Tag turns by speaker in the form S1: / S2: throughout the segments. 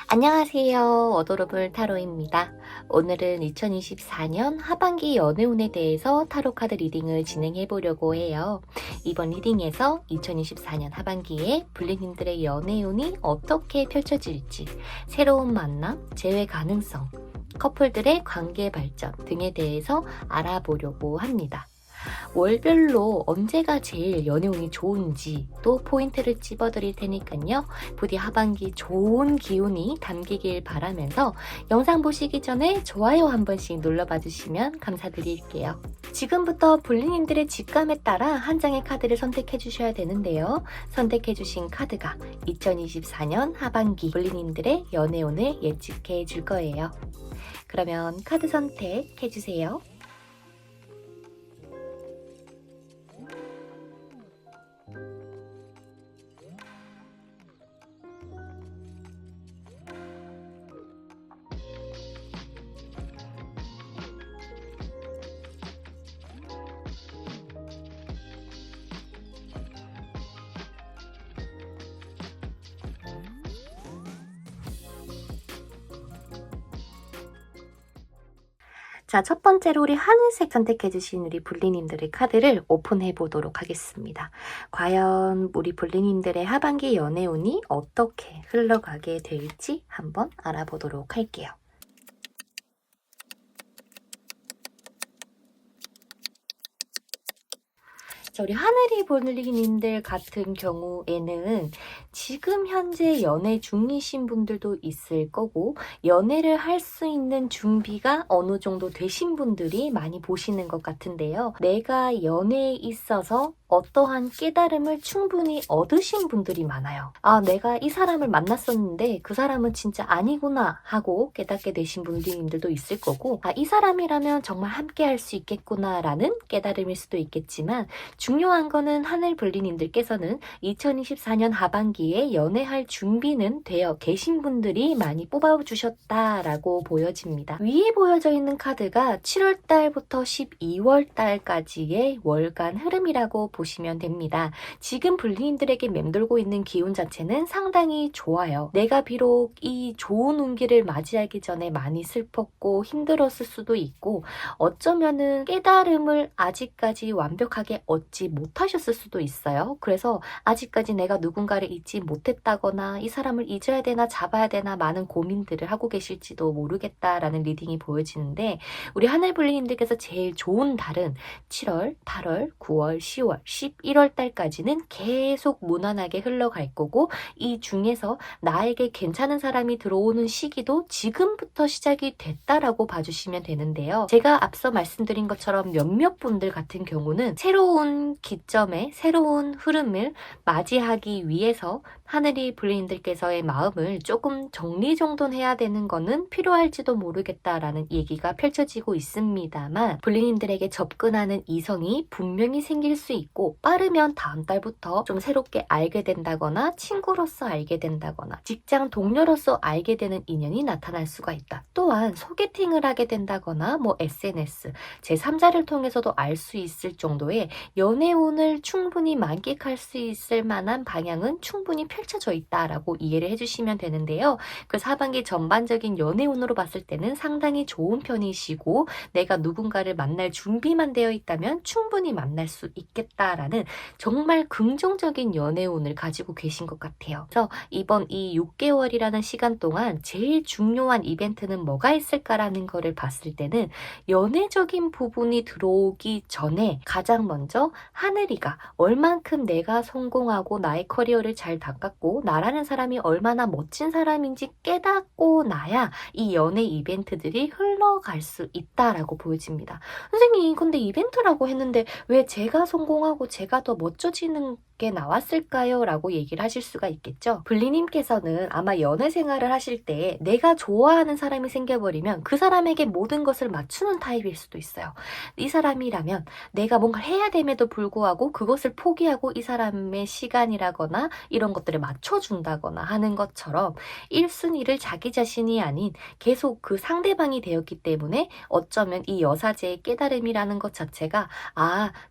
S1: 안녕하세요. 워도로블 타로입니다. 오늘은 2024년 하반기 연애운에 대해서 타로 카드 리딩을 진행해 보려고 해요. 이번 리딩에서 2024년 하반기에 불리님들의 연애운이 어떻게 펼쳐질지, 새로운 만남, 재회 가능성, 커플들의 관계 발전 등에 대해서 알아보려고 합니다. 월별로 언제가 제일 연애운이 좋은지 또 포인트를 찝어드릴 테니까요. 부디 하반기 좋은 기운이 담기길 바라면서 영상 보시기 전에 좋아요 한 번씩 눌러봐 주시면 감사드릴게요. 지금부터 불리님들의 직감에 따라 한 장의 카드를 선택해 주셔야 되는데요. 선택해 주신 카드가 2024년 하반기 불리님들의 연애운을 예측해 줄 거예요. 그러면 카드 선택해 주세요. 자, 첫 번째로 우리 하늘색 선택해주신 우리 불리님들의 카드를 오픈해 보도록 하겠습니다. 과연 우리 불리님들의 하반기 연애운이 어떻게 흘러가게 될지 한번 알아보도록 할게요. 자, 우리 하늘이 불리님들 같은 경우에는 지금 현재 연애 중이신 분들도 있을 거고 연애를 할 수 있는 준비가 어느 정도 되신 분들이 많이 보시는 것 같은데요. 내가 연애에 있어서 어떠한 깨달음을 충분히 얻으신 분들이 많아요. 아, 내가 이 사람을 만났었는데 그 사람은 진짜 아니구나 하고 깨닫게 되신 분들도 있을 거고, 아, 이 사람이라면 정말 함께 할 수 있겠구나 라는 깨달음일 수도 있겠지만, 중요한 거는 하늘 불리님들께서는 2024년 하반기에 연애할 준비는 되어 계신 분들이 많이 뽑아주셨다라고 보여집니다. 위에 보여져 있는 카드가 7월달부터 12월달까지의 월간 흐름이라고 보시면 됩니다. 지금 불리님들에게 맴돌고 있는 기운 자체는 상당히 좋아요. 내가 비록 이 좋은 운기를 맞이하기 전에 많이 슬펐고 힘들었을 수도 있고 어쩌면은 깨달음을 아직까지 완벽하게 얻지 못하셨을 수도 있어요. 그래서 아직까지 내가 누군가를 잊지 못했다거나 이 사람을 잊어야 되나 잡아야 되나 많은 고민들을 하고 계실지도 모르겠다라는 리딩이 보여지는데, 우리 하늘불리님들께서 제일 좋은 달은 7월, 8월, 9월, 10월, 11월 달까지는 계속 무난하게 흘러갈 거고, 이 중에서 나에게 괜찮은 사람이 들어오는 시기도 지금부터 시작이 됐다라고 봐주시면 되는데요. 제가 앞서 말씀드린 것처럼 몇몇 분들 같은 경우는 새로운 기점에 새로운 흐름을 맞이하기 위해서 하늘이 불리님들께서의 마음을 조금 정리정돈해야 되는 거는 필요할지도 모르겠다라는 얘기가 펼쳐지고 있습니다만, 불리님들에게 접근하는 이성이 분명히 생길 수 있고 빠르면 다음 달부터 좀 새롭게 알게 된다거나 친구로서 알게 된다거나 직장 동료로서 알게 되는 인연이 나타날 수가 있다. 또한 소개팅을 하게 된다거나 SNS, 제3자를 통해서도 알 수 있을 정도의 연애운을 충분히 만끽할 수 있을 만한 방향은 충분히 펼쳐져 있다라고 이해를 해주시면 되는데요. 그 하반기 전반적인 연애운으로 봤을 때는 상당히 좋은 편이시고 내가 누군가를 만날 준비만 되어 있다면 충분히 만날 수 있겠다라는 정말 긍정적인 연애운을 가지고 계신 것 같아요. 그래서 이번 이 6개월이라는 시간 동안 제일 중요한 이벤트는 뭐가 있을까라는 거를 봤을 때는 연애적인 부분이 들어오기 전에 가장 먼저 하늘이가 얼만큼 내가 성공하고 나의 커리어를 잘 닦았고 나라는 사람이 얼마나 멋진 사람인지 깨닫고 나야 이 연애 이벤트들이 흘러갈 수 있다라고 보여집니다. 선생님, 근데 이벤트라고 했는데 왜 제가 성공하고 제가 더 멋져지는 게 나왔을까요? 라고 얘기를 하실 수가 있겠죠. 블리님께서는 아마 연애 생활을 하실 때 내가 좋아하는 사람이 생겨버리면 그 사람에게 모든 것을 맞추는 타입일 수도 있어요. 이 사람이라면 내가 뭔가 해야 됨에도 불구하고 그것을 포기하고 이 사람의 시간이라거나 이런 것들을 맞춰준다거나 하는 것처럼 1순위를 자기 자신이 아닌 계속 그 상대방이 되었기 때문에 어쩌면 이 여사제의 깨달음이라는 것 자체가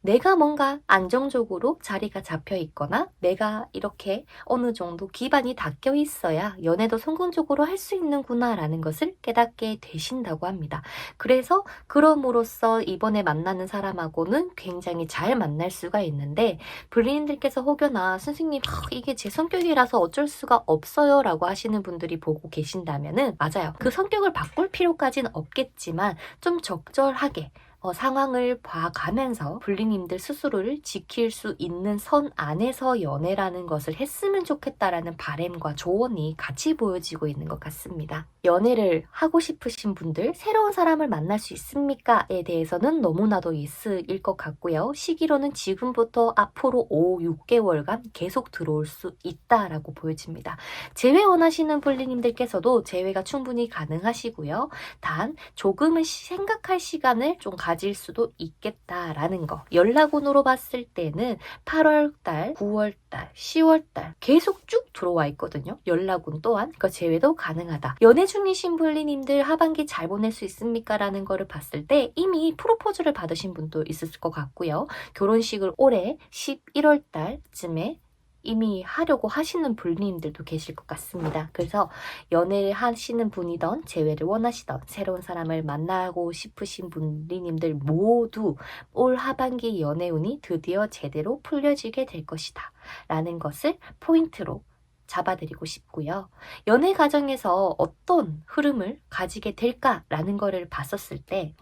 S1: 내가 뭔가 안정적으로 자리가 잡혀 있거나 내가 이렇게 어느 정도 기반이 닦여 있어야 연애도 성공적으로 할 수 있는구나 라는 것을 깨닫게 되신다고 합니다. 그래서 그럼으로써 이번에 만나는 사람하고는 굉장히 잘 만날 수가 있는데 블리님들께서 혹여나 선생님 이게 제 성격이라서 어쩔 수가 없어요 라고 하시는 분들이 보고 계신다면은 맞아요. 그 성격을 바꿀 필요까지는 없겠지만 좀 적절하게 상황을 봐가면서 블리님들 스스로를 지킬 수 있는 선 안에서 연애라는 것을 했으면 좋겠다라는 바람과 조언이 같이 보여지고 있는 것 같습니다. 연애를 하고 싶으신 분들, 새로운 사람을 만날 수 있습니까?에 대해서는 너무나도 예스일 것 같고요. 시기로는 지금부터 앞으로 5, 6개월간 계속 들어올 수 있다라고 보여집니다. 재회 원하시는 블리님들께서도 재회가 충분히 가능하시고요. 단 조금은 생각할 시간을 좀 가질 수도 있겠다라는 거. 연락운으로 봤을 때는 8월달, 9월달, 10월달 계속 쭉 들어와 있거든요. 연락운 또한 그 제외도 가능하다. 연애 중이신 블리님들 하반기 잘 보낼 수 있습니까? 라는 거를 봤을 때 이미 프로포즈를 받으신 분도 있을 것 같고요. 결혼식을 올해 11월달쯤에 이미 하려고 하시는 분님들도 계실 것 같습니다. 그래서 연애를 하시는 분이던 재회를 원하시던 새로운 사람을 만나고 싶으신 분님들 모두 올 하반기 연애운이 드디어 제대로 풀려지게 될 것이다 라는 것을 포인트로 잡아드리고 싶고요. 연애 과정에서 어떤 흐름을 가지게 될까라는 거를 봤었을 때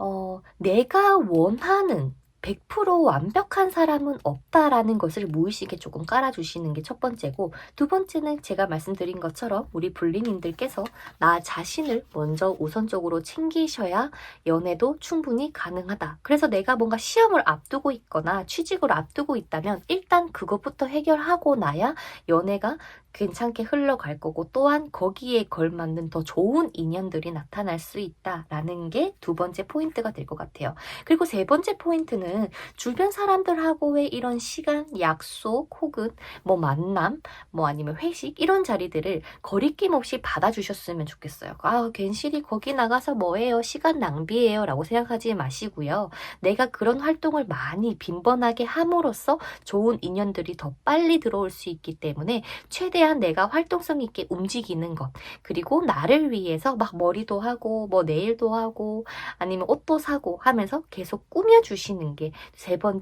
S1: 내가 원하는 100% 완벽한 사람은 없다라는 것을 무의식에 조금 깔아주시는 게 첫 번째고, 두 번째는 제가 말씀드린 것처럼 우리 블리님들께서 나 자신을 먼저 우선적으로 챙기셔야 연애도 충분히 가능하다. 그래서 내가 뭔가 시험을 앞두고 있거나 취직을 앞두고 있다면 일단 그것부터 해결하고 나야 연애가 괜찮게 흘러갈 거고, 또한 거기에 걸맞는 더 좋은 인연들이 나타날 수 있다라는 게 두 번째 포인트가 될 것 같아요. 그리고 세 번째 포인트는 주변 사람들하고의 이런 시간, 약속 혹은 뭐 만남, 뭐 아니면 회식 이런 자리들을 거리낌 없이 받아주셨으면 좋겠어요. 괜시리 거기 나가서 뭐해요? 시간 낭비해요 라고 생각하지 마시고요. 내가 그런 활동을 많이 빈번하게 함으로써 좋은 인연들이 더 빨리 들어올 수 있기 때문에 최대한 내가 활동성 있게 움직이는 것, 그리고 나를 위해서 막 머리도 하고 뭐 네일도 하고 아니면 옷도 사고 하면서 계속 꾸며주시는 게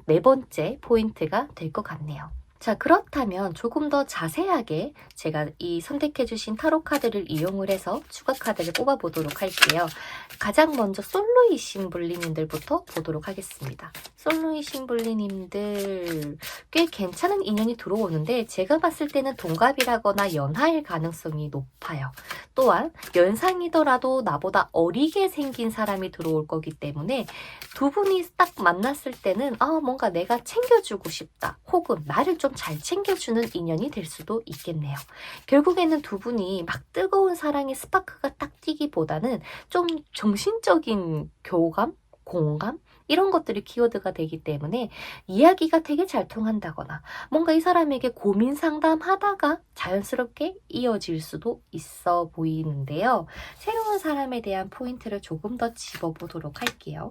S1: 네 번째 포인트가 될 것 같네요. 자, 그렇다면 조금 더 자세하게 제가 이 선택해주신 타로 카드를 이용을 해서 추가 카드를 뽑아보도록 할게요. 가장 먼저 솔로이신 블리님들부터 보도록 하겠습니다. 솔로이신 블리님들 꽤 괜찮은 인연이 들어오는데 제가 봤을 때는 동갑이라거나 연하일 가능성이 높아요. 또한 연상이더라도 나보다 어리게 생긴 사람이 들어올 거기 때문에 두 분이 딱 만났을 때는 뭔가 내가 챙겨주고 싶다 혹은 나를 좀 잘 챙겨주는 인연이 될 수도 있겠네요. 결국에는 두 분이 막 뜨거운 사랑의 스파크가 딱 띄기보다는 좀 정신적인 교감, 공감 이런 것들이 키워드가 되기 때문에 이야기가 되게 잘 통한다거나 뭔가 이 사람에게 고민 상담하다가 자연스럽게 이어질 수도 있어 보이는데요. 새로운 사람에 대한 포인트를 조금 더 짚어보도록 할게요.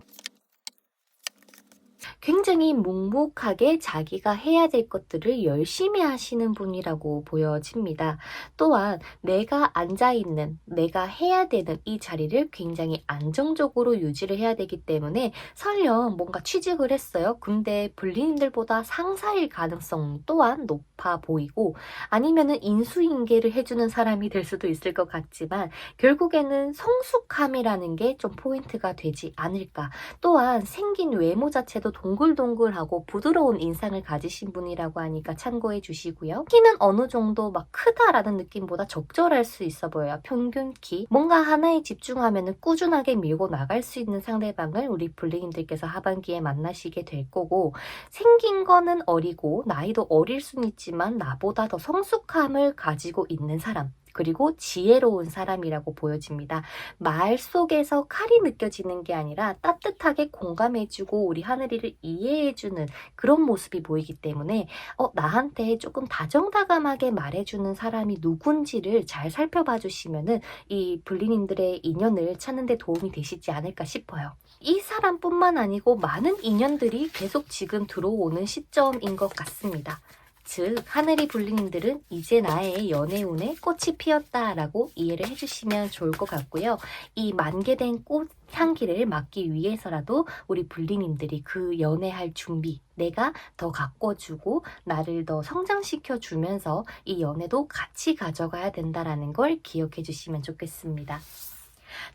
S1: 굉장히 묵묵하게 자기가 해야 될 것들을 열심히 하시는 분이라고 보여집니다. 또한 내가 앉아있는, 내가 해야 되는 이 자리를 굉장히 안정적으로 유지를 해야 되기 때문에 설령 뭔가 취직을 했어요. 근데 블리님들보다 상사일 가능성 또한 높아 보이고 아니면은 인수인계를 해주는 사람이 될 수도 있을 것 같지만 결국에는 성숙함이라는 게 좀 포인트가 되지 않을까. 또한 생긴 외모 자체도 동글동글하고 부드러운 인상을 가지신 분이라고 하니까 참고해 주시고요. 키는 어느 정도 막 크다라는 느낌보다 적절할 수 있어 보여요. 평균 키. 뭔가 하나에 집중하면 꾸준하게 밀고 나갈 수 있는 상대방을 우리 블링님들께서 하반기에 만나시게 될 거고, 생긴 거는 어리고 나이도 어릴 수는 있지만 나보다 더 성숙함을 가지고 있는 사람, 그리고 지혜로운 사람이라고 보여집니다. 말 속에서 칼이 느껴지는 게 아니라 따뜻하게 공감해주고 우리 하늘이를 이해해주는 그런 모습이 보이기 때문에 나한테 조금 다정다감하게 말해주는 사람이 누군지를 잘 살펴봐 주시면은 이 블리님들의 인연을 찾는 데 도움이 되시지 않을까 싶어요. 이 사람뿐만 아니고 많은 인연들이 계속 지금 들어오는 시점인 것 같습니다. 즉 하늘이 블리님들은 이제 나의 연애운에 꽃이 피었다라고 이해를 해주시면 좋을 것 같고요. 이 만개된 꽃 향기를 맡기 위해서라도 우리 블리님들이 그 연애할 준비, 내가 더 가꿔주고 나를 더 성장시켜 주면서 이 연애도 같이 가져가야 된다라는 걸 기억해 주시면 좋겠습니다.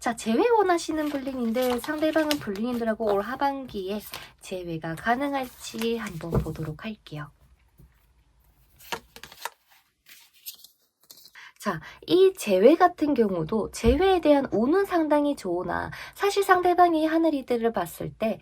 S1: 자, 재회 원하시는 블링인들, 상대방은 블링인들하고 올 하반기에 재회가 가능할지 한번 보도록 할게요. 자, 이 재회 같은 경우도 재회에 대한 운은 상당히 좋으나 사실 상대방이 하늘이들을 봤을 때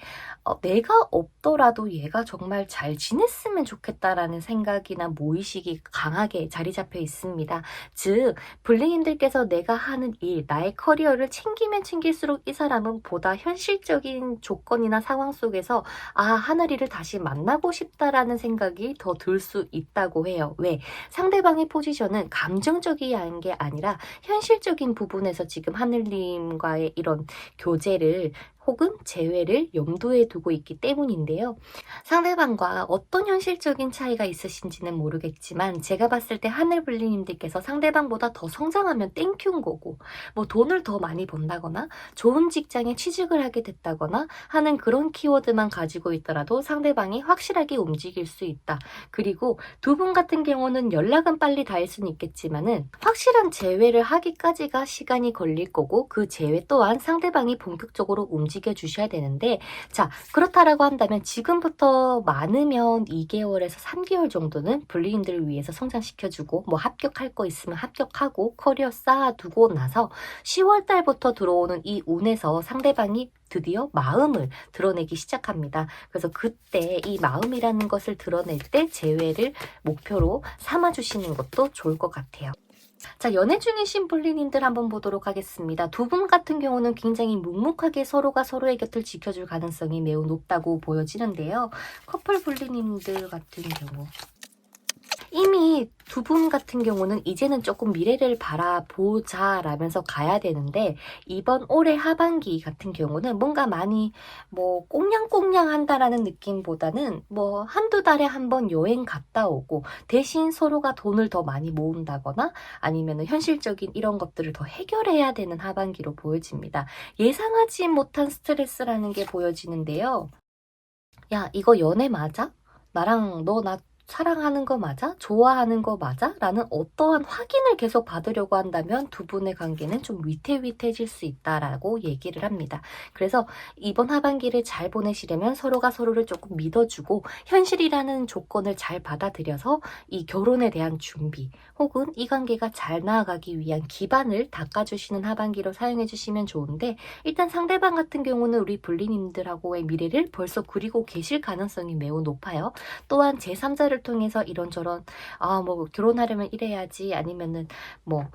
S1: 내가 없더라도 얘가 정말 잘 지냈으면 좋겠다라는 생각이나 모의식이 강하게 자리 잡혀 있습니다. 즉, 블링님들께서 내가 하는 일, 나의 커리어를 챙기면 챙길수록 이 사람은 보다 현실적인 조건이나 상황 속에서 하늘이를 다시 만나고 싶다라는 생각이 더 들 수 있다고 해요. 왜? 상대방의 포지션은 감정적인 게 아니라 현실적인 부분에서 지금 하늘님과의 이런 교제를 혹은 재회를 염두에 두고 있기 때문인데요. 상대방과 어떤 현실적인 차이가 있으신지는 모르겠지만 제가 봤을 때 하늘블리님들께서 상대방보다 더 성장하면 땡큐인 거고, 뭐 돈을 더 많이 번다거나 좋은 직장에 취직을 하게 됐다거나 하는 그런 키워드만 가지고 있더라도 상대방이 확실하게 움직일 수 있다. 그리고 두 분 같은 경우는 연락은 빨리 닿을 수는 있겠지만은 확실한 재회를 하기까지가 시간이 걸릴 거고, 그 재회 또한 상대방이 본격적으로 움직여 주셔야 되는데, 자, 그렇다라고 한다면 지금부터 많으면 2개월에서 3개월 정도는 블리인들을 위해서 성장시켜주고, 뭐 합격할 거 있으면 합격하고 커리어 쌓아두고 나서 10월 달부터 들어오는 이 운에서 상대방이 드디어 마음을 드러내기 시작합니다. 그래서 그때 이 마음이라는 것을 드러낼 때 재회를 목표로 삼아주시는 것도 좋을 것 같아요. 자, 연애 중이신 블리님들 한번 보도록 하겠습니다. 두 분 같은 경우는 굉장히 묵묵하게 서로가 서로의 곁을 지켜줄 가능성이 매우 높다고 보여지는데요. 커플 블리님들 같은 경우 이미 두 분 같은 경우는 이제는 조금 미래를 바라보자 라면서 가야 되는데, 이번 올해 하반기 같은 경우는 뭔가 많이 뭐 꽁냥꽁냥 한다라는 느낌보다는 뭐 한두 달에 한 번 여행 갔다 오고 대신 서로가 돈을 더 많이 모은다거나 아니면 현실적인 이런 것들을 더 해결해야 되는 하반기로 보여집니다. 예상하지 못한 스트레스라는 게 보여지는데요. 야, 이거 연애 맞아? 나랑 나 사랑하는 거 맞아? 좋아하는 거 맞아? 라는 어떠한 확인을 계속 받으려고 한다면 두 분의 관계는 좀 위태위태해질 수 있다라고 얘기를 합니다. 그래서 이번 하반기를 잘 보내시려면 서로가 서로를 조금 믿어주고 현실이라는 조건을 잘 받아들여서 이 결혼에 대한 준비 혹은 이 관계가 잘 나아가기 위한 기반을 닦아주시는 하반기로 사용해 주시면 좋은데, 일단 상대방 같은 경우는 우리 블리님들하고의 미래를 벌써 그리고 계실 가능성이 매우 높아요. 또한 제3자를 통해서 이런저런 뭐 결혼하려면 이래야지, 아니면은 뭐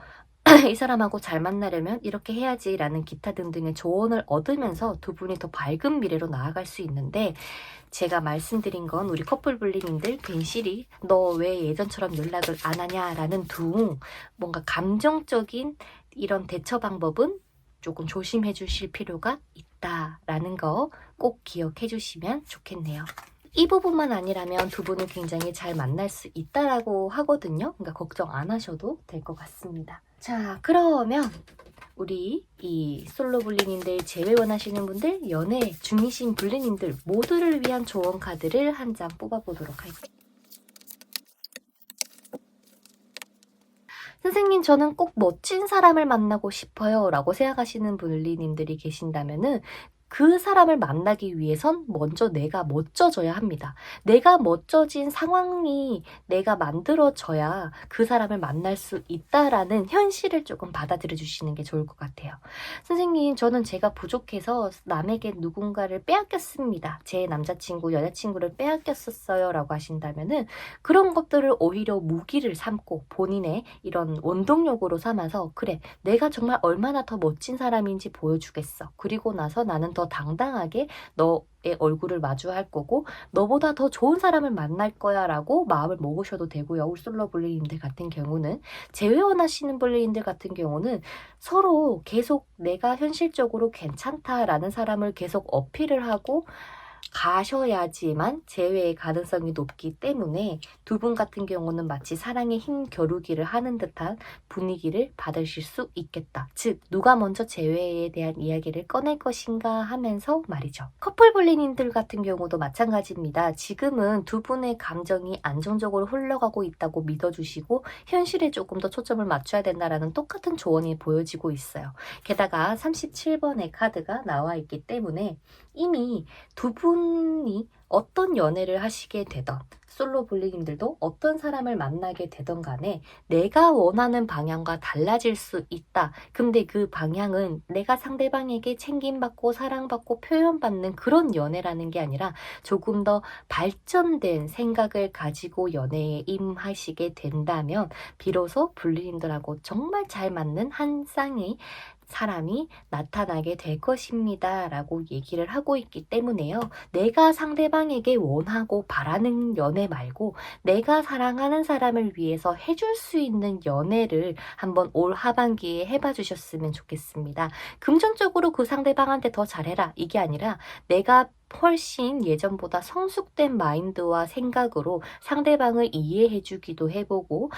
S1: 이 사람하고 잘 만나려면 이렇게 해야지 라는 기타 등등의 조언을 얻으면서 두 분이 더 밝은 미래로 나아갈 수 있는데, 제가 말씀드린 건 우리 커플 블리님들 괜시리 너 왜 예전처럼 연락을 안 하냐 라는 둥 뭔가 감정적인 이런 대처 방법은 조금 조심해 주실 필요가 있다라는 거 꼭 기억해 주시면 좋겠네요. 이 부분만 아니라면 두 분을 굉장히 잘 만날 수 있다라고 하거든요. 그러니까 걱정 안 하셔도 될 것 같습니다. 자, 그러면 우리 이 솔로 블리님들, 재회 원하시는 분들, 연애 중이신 블리님들 모두를 위한 조언 카드를 한 장 뽑아보도록 할게요. 선생님, 저는 꼭 멋진 사람을 만나고 싶어요 라고 생각하시는 블리님들이 계신다면은 그 사람을 만나기 위해선 먼저 내가 멋져져야 합니다. 내가 멋져진 상황이 내가 만들어져야 그 사람을 만날 수 있다라는 현실을 조금 받아들여 주시는 게 좋을 것 같아요. 선생님, 저는 제가 부족해서 남에게 누군가를 빼앗겼습니다. 제 남자친구, 여자친구를 빼앗겼었어요. 라고 하신다면은 그런 것들을 오히려 무기를 삼고 본인의 이런 원동력으로 삼아서 그래, 내가 정말 얼마나 더 멋진 사람인지 보여주겠어. 그리고 나서 나는 더 당당하게 너의 얼굴을 마주할 거고 너보다 더 좋은 사람을 만날 거야 라고 마음을 먹으셔도 되고요. 울솔러 블레이님들 같은 경우는 재회원하시는 블레이님들 같은 경우는 서로 계속 내가 현실적으로 괜찮다라는 사람을 계속 어필을 하고 가셔야지만 재회의 가능성이 높기 때문에 두 분 같은 경우는 마치 사랑의 힘 겨루기를 하는 듯한 분위기를 받으실 수 있겠다. 즉 누가 먼저 재회에 대한 이야기를 꺼낼 것인가 하면서 말이죠. 커플 블리님들 같은 경우도 마찬가지입니다. 지금은 두 분의 감정이 안정적으로 흘러가고 있다고 믿어주시고 현실에 조금 더 초점을 맞춰야 된다라는 똑같은 조언이 보여지고 있어요. 게다가 37번의 카드가 나와 있기 때문에 이미 두 분이 어떤 연애를 하시게 되던 솔로 블리님들도 어떤 사람을 만나게 되던 간에 내가 원하는 방향과 달라질 수 있다. 근데 그 방향은 내가 상대방에게 챙김받고 사랑받고 표현받는 그런 연애라는 게 아니라 조금 더 발전된 생각을 가지고 연애에 임하시게 된다면 비로소 블리님들하고 정말 잘 맞는 한 쌍의 사람이 나타나게 될 것입니다. 라고 얘기를 하고 있기 때문에요. 내가 상대방에게 원하고 바라는 연애 말고 내가 사랑하는 사람을 위해서 해줄 수 있는 연애를 한번 올 하반기에 해봐 주셨으면 좋겠습니다. 금전적으로 그 상대방한테 더 잘해라. 이게 아니라 내가 훨씬 예전보다 성숙된 마인드와 생각으로 상대방을 이해해주기도 해보고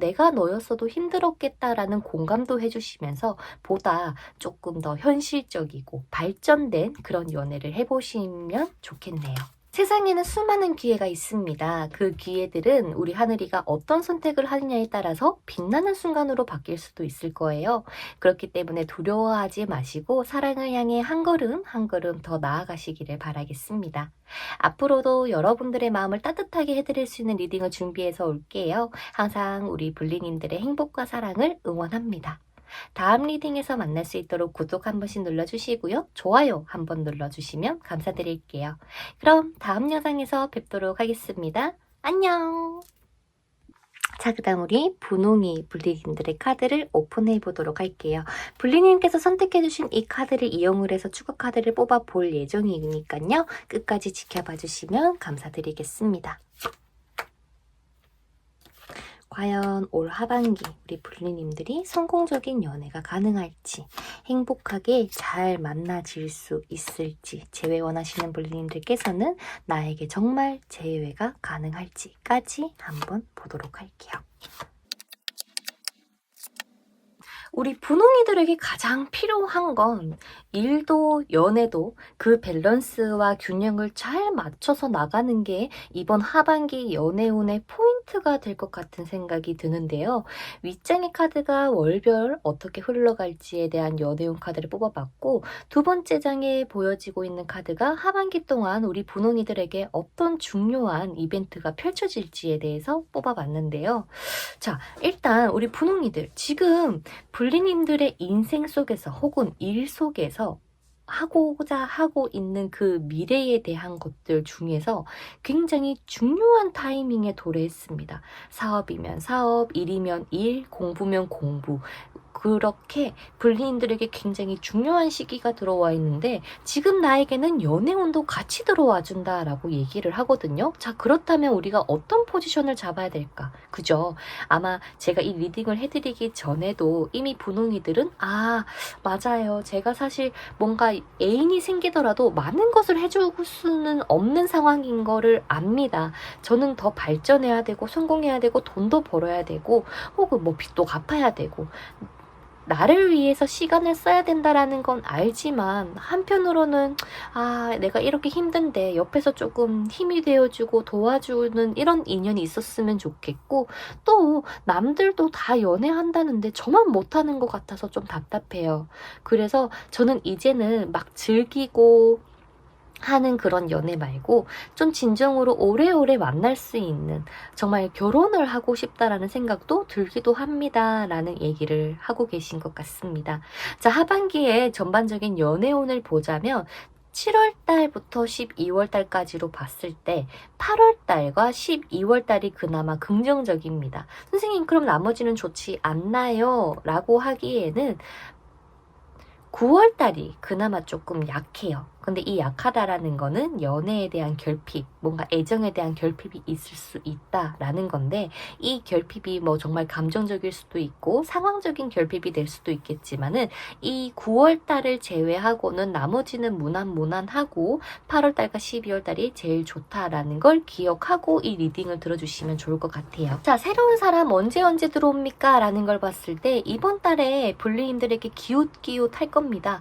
S1: 내가 너였어도 힘들었겠다라는 공감도 해주시면서 보다 조금 더 현실적이고 발전된 그런 연애를 해보시면 좋겠네요. 세상에는 수많은 기회가 있습니다. 그 기회들은 우리 하늘이가 어떤 선택을 하느냐에 따라서 빛나는 순간으로 바뀔 수도 있을 거예요. 그렇기 때문에 두려워하지 마시고 사랑을 향해 한 걸음 한 걸음 더 나아가시기를 바라겠습니다. 앞으로도 여러분들의 마음을 따뜻하게 해드릴 수 있는 리딩을 준비해서 올게요. 항상 우리 블리님들의 행복과 사랑을 응원합니다. 다음 리딩에서 만날 수 있도록 구독 한 번씩 눌러주시고요. 좋아요 한번 눌러주시면 감사드릴게요. 그럼 다음 영상에서 뵙도록 하겠습니다. 안녕! 자, 그 다음 우리 분홍이 블리님들의 카드를 오픈해 보도록 할게요. 블리님께서 선택해주신 이 카드를 이용을 해서 추가 카드를 뽑아 볼 예정이니까요. 끝까지 지켜봐 주시면 감사드리겠습니다. 과연 올 하반기 우리 블리님들이 성공적인 연애가 가능할지, 행복하게 잘 만나질 수 있을지, 재회 원하시는 블리님들께서는 나에게 정말 재회가 가능할지까지 한번 보도록 할게요. 우리 분홍이들에게 가장 필요한 건 일도 연애도 그 밸런스와 균형을 잘 맞춰서 나가는 게 이번 하반기 연애운의 포인트가 될 것 같은 생각이 드는데요. 윗장의 카드가 월별 어떻게 흘러갈지에 대한 연애운 카드를 뽑아봤고 두 번째 장에 보여지고 있는 카드가 하반기 동안 우리 분홍이들에게 어떤 중요한 이벤트가 펼쳐질지에 대해서 뽑아봤는데요. 자, 일단 우리 분홍이들 지금 블리님들의 인생 속에서 혹은 일 속에서 하고자 하고 있는 그 미래에 대한 것들 중에서 굉장히 중요한 타이밍에 도래했습니다. 사업이면 사업, 일이면 일, 공부면 공부. 그렇게 블리님들에게 굉장히 중요한 시기가 들어와 있는데 지금 나에게는 연애운도 같이 들어와 준다라고 얘기를 하거든요. 자, 그렇다면 우리가 어떤 포지션을 잡아야 될까? 그죠? 아마 제가 이 리딩을 해드리기 전에도 이미 분홍이들은 맞아요. 제가 사실 뭔가 애인이 생기더라도 많은 것을 해줄 수는 없는 상황인 거를 압니다. 저는 더 발전해야 되고 성공해야 되고 돈도 벌어야 되고 혹은 뭐 빚도 갚아야 되고 나를 위해서 시간을 써야 된다라는 건 알지만 한편으로는 내가 이렇게 힘든데 옆에서 조금 힘이 되어주고 도와주는 이런 인연이 있었으면 좋겠고, 또 남들도 다 연애한다는데 저만 못하는 것 같아서 좀 답답해요. 그래서 저는 이제는 막 즐기고 하는 그런 연애 말고 좀 진정으로 오래오래 만날 수 있는, 정말 결혼을 하고 싶다라는 생각도 들기도 합니다 라는 얘기를 하고 계신 것 같습니다. 자, 하반기에 전반적인 연애운을 보자면 7월 달부터 12월 달까지로 봤을 때 8월 달과 12월 달이 그나마 긍정적입니다. 선생님, 그럼 나머지는 좋지 않나요? 라고 하기에는 9월 달이 그나마 조금 약해요. 근데 이 약하다라는 거는 연애에 대한 결핍, 뭔가 애정에 대한 결핍이 있을 수 있다라는 건데, 이 결핍이 뭐 정말 감정적일 수도 있고 상황적인 결핍이 될 수도 있겠지만은, 이 9월 달을 제외하고는 나머지는 무난무난하고 8월 달과 12월 달이 제일 좋다라는 걸 기억하고 이 리딩을 들어주시면 좋을 것 같아요. 자, 새로운 사람 언제 들어옵니까? 라는 걸 봤을 때 이번 달에 블루님들에게 기웃기웃 할 겁니다.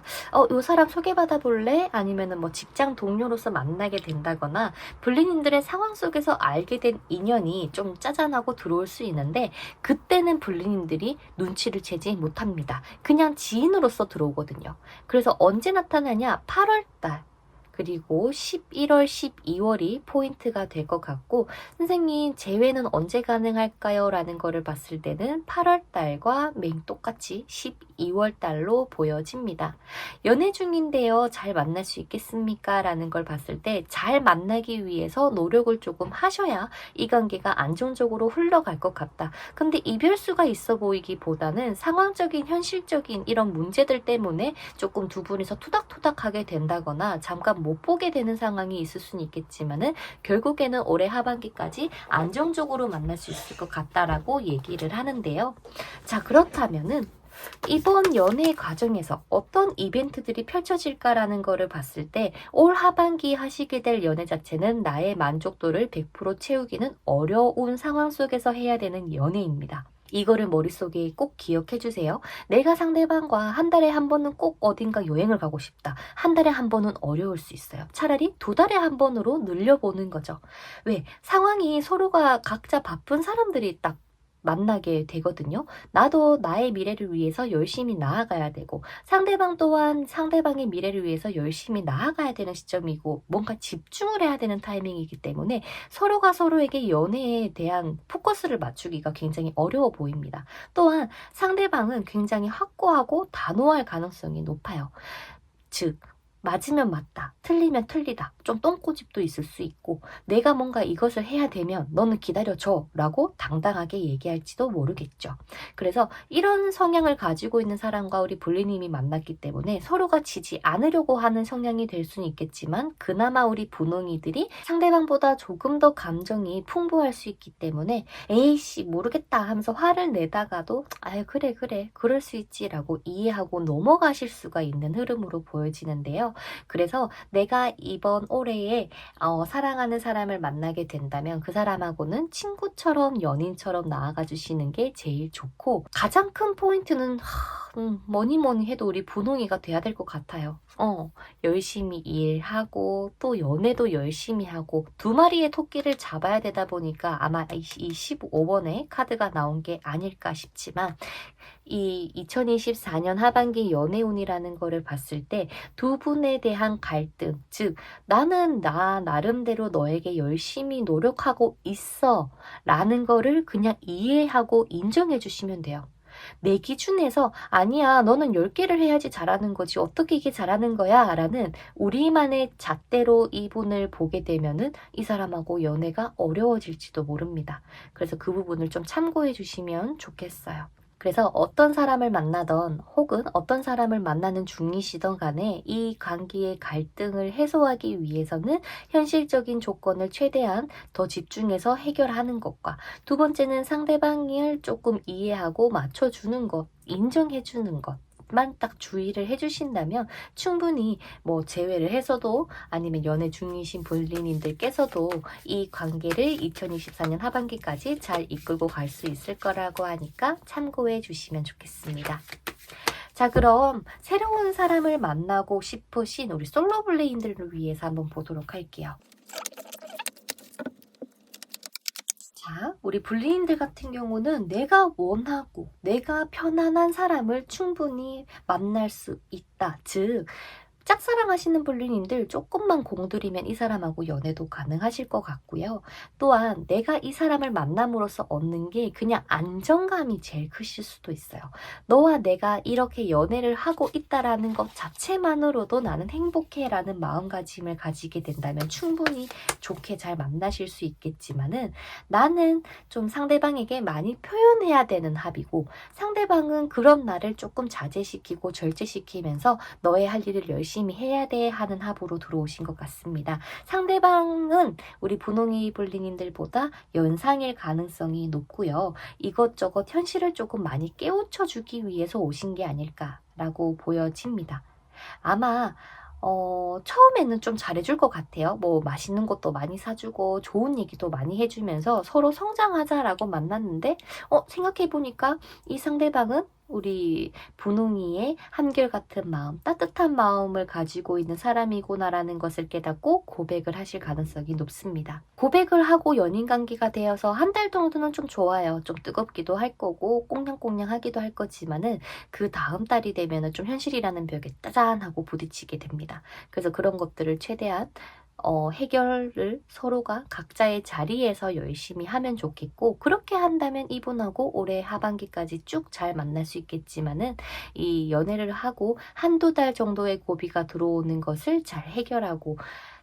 S1: 요 사람 소개받아 볼래? 아니면은 뭐 직장 동료로서 만나게 된다거나, 블루님들의 상황 속에서 알게 된 인연이 좀 짜잔하고 들어올 수 있는데, 그때는 블루님들이 눈치를 채지 못합니다. 그냥 지인으로서 들어오거든요. 그래서 언제 나타나냐? 8월 달. 그리고 11월, 12월이 포인트가 될 것 같고, 선생님 재회는 언제 가능할까요? 라는 거를 봤을 때는 8월 달과 똑같이 12월 달로 보여집니다. 연애 중인데요, 잘 만날 수 있겠습니까? 라는 걸 봤을 때 잘 만나기 위해서 노력을 조금 하셔야 이 관계가 안정적으로 흘러갈 것 같다. 근데 이별수가 있어 보이기보다는 상황적인 현실적인 이런 문제들 때문에 조금 두 분이서 투닥투닥하게 된다거나 잠깐 못 보게 되는 상황이 있을 수는 있겠지만은, 결국에는 올해 하반기까지 안정적으로 만날 수 있을 것 같다라고 얘기를 하는데요. 자, 그렇다면은 이번 연애 과정에서 어떤 이벤트들이 펼쳐질까라는 거를 봤을 때, 올 하반기 하시게 될 연애 자체는 나의 만족도를 100% 채우기는 어려운 상황 속에서 해야 되는 연애입니다. 이거를 머릿속에 꼭 기억해 주세요. 내가 상대방과 한 달에 한 번은 꼭 어딘가 여행을 가고 싶다. 한 달에 한 번은 어려울 수 있어요. 차라리 두 달에 한 번으로 늘려보는 거죠. 왜? 상황이 서로가 각자 바쁜 사람들이 딱 만나게 되거든요. 나도 나의 미래를 위해서 열심히 나아가야 되고, 상대방 또한 상대방의 미래를 위해서 열심히 나아가야 되는 시점이고, 뭔가 집중을 해야 되는 타이밍이기 때문에 서로가 서로에게 연애에 대한 포커스를 맞추기가 굉장히 어려워 보입니다. 또한 상대방은 굉장히 확고하고 단호할 가능성이 높아요. 즉, 맞으면 맞다, 틀리면 틀리다, 좀 똥꼬집도 있을 수 있고, 내가 뭔가 이것을 해야 되면 너는 기다려줘 라고 당당하게 얘기할지도 모르겠죠. 그래서 이런 성향을 가지고 있는 사람과 우리 블리님이 만났기 때문에 서로가 지지 않으려고 하는 성향이 될 수는 있겠지만, 그나마 우리 분홍이들이 상대방보다 조금 더 감정이 풍부할 수 있기 때문에 에이씨 모르겠다 하면서 화를 내다가도 아유 그래 그럴 수 있지 라고 이해하고 넘어가실 수가 있는 흐름으로 보여지는데요. 그래서 내가 이번 올해에 사랑하는 사람을 만나게 된다면 그 사람하고는 친구처럼 연인처럼 나아가 주시는 게 제일 좋고, 가장 큰 포인트는 뭐니 해도 우리 분홍이가 돼야 될 것 같아요. 열심히 일하고 또 연애도 열심히 하고 두 마리의 토끼를 잡아야 되다 보니까 아마 이 15번의 카드가 나온 게 아닐까 싶지만, 이 2024년 하반기 연애운이라는 거를 봤을 때 두 분에 대한 갈등, 즉 나는 나 나름대로 너에게 열심히 노력하고 있어 라는 거를 그냥 이해하고 인정해 주시면 돼요. 내 기준에서 아니야 너는 10개를 해야지 잘하는 거지 어떻게 이게 잘하는 거야 라는 우리만의 잣대로 이분을 보게 되면은 이 사람하고 연애가 어려워질지도 모릅니다. 그래서 그 부분을 좀 참고해 주시면 좋겠어요. 그래서 어떤 사람을 만나던 혹은 어떤 사람을 만나는 중이시던 간에 이 관계의 갈등을 해소하기 위해서는 현실적인 조건을 최대한 더 집중해서 해결하는 것과, 두 번째는 상대방을 조금 이해하고 맞춰주는 것, 인정해주는 것 만 딱 주의를 해주신다면 충분히 뭐 재회를 해서도 아니면 연애 중이신 분리님들께서도 이 관계를 2024년 하반기까지 잘 이끌고 갈 수 있을 거라고 하니까 참고해 주시면 좋겠습니다. 자, 그럼 새로운 사람을 만나고 싶으신 우리 솔로블레인들을 위해서 한번 보도록 할게요. 자, 우리 불리인들 같은 경우는 내가 원하고 내가 편안한 사람을 충분히 만날 수 있다. 즉, 짝사랑하시는 불리님들 조금만 공들이면 이 사람하고 연애도 가능하실 것 같고요. 또한 내가 이 사람을 만남으로써 얻는 게 그냥 안정감이 제일 크실 수도 있어요. 너와 내가 이렇게 연애를 하고 있다라는 것 자체만으로도 나는 행복해라는 마음가짐을 가지게 된다면 충분히 좋게 잘 만나실 수 있겠지만은, 나는 좀 상대방에게 많이 표현해야 되는 합이고 상대방은 그런 나를 조금 자제시키고 절제시키면서 너의 할 일을 열심히 해야 돼 하는 합으로 들어오신 것 같습니다. 상대방은 우리 분홍이 불리님들보다 연상일 가능성이 높고요. 이것저것 현실을 조금 많이 깨우쳐 주기 위해서 오신 게 아닐까라고 보여집니다. 아마 처음에는 좀 잘해줄 것 같아요. 뭐 맛있는 것도 많이 사주고 좋은 얘기도 많이 해주면서 서로 성장하자라고 만났는데, 생각해보니까 이 상대방은 우리 분홍이의 한결같은 마음, 따뜻한 마음을 가지고 있는 사람이구나라는 것을 깨닫고 고백을 하실 가능성이 높습니다. 고백을 하고 연인관계가 되어서 한 달 정도는 좀 좋아요. 좀 뜨겁기도 할 거고 꽁냥꽁냥 하기도 할 거지만은 그 다음 달이 되면은 좀 현실이라는 벽에 짜잔 하고 부딪히게 됩니다. 그래서 그런 것들을 최대한 해결을 서로가 각자의 자리에서 열심히 하면 좋겠고, 그렇게 한다면 이분하고 올해 하반기까지 쭉 잘 만날 수 있겠지만은, 이 연애를 하고 한두 달 정도의 고비가 들어오는 것을 잘 해결하고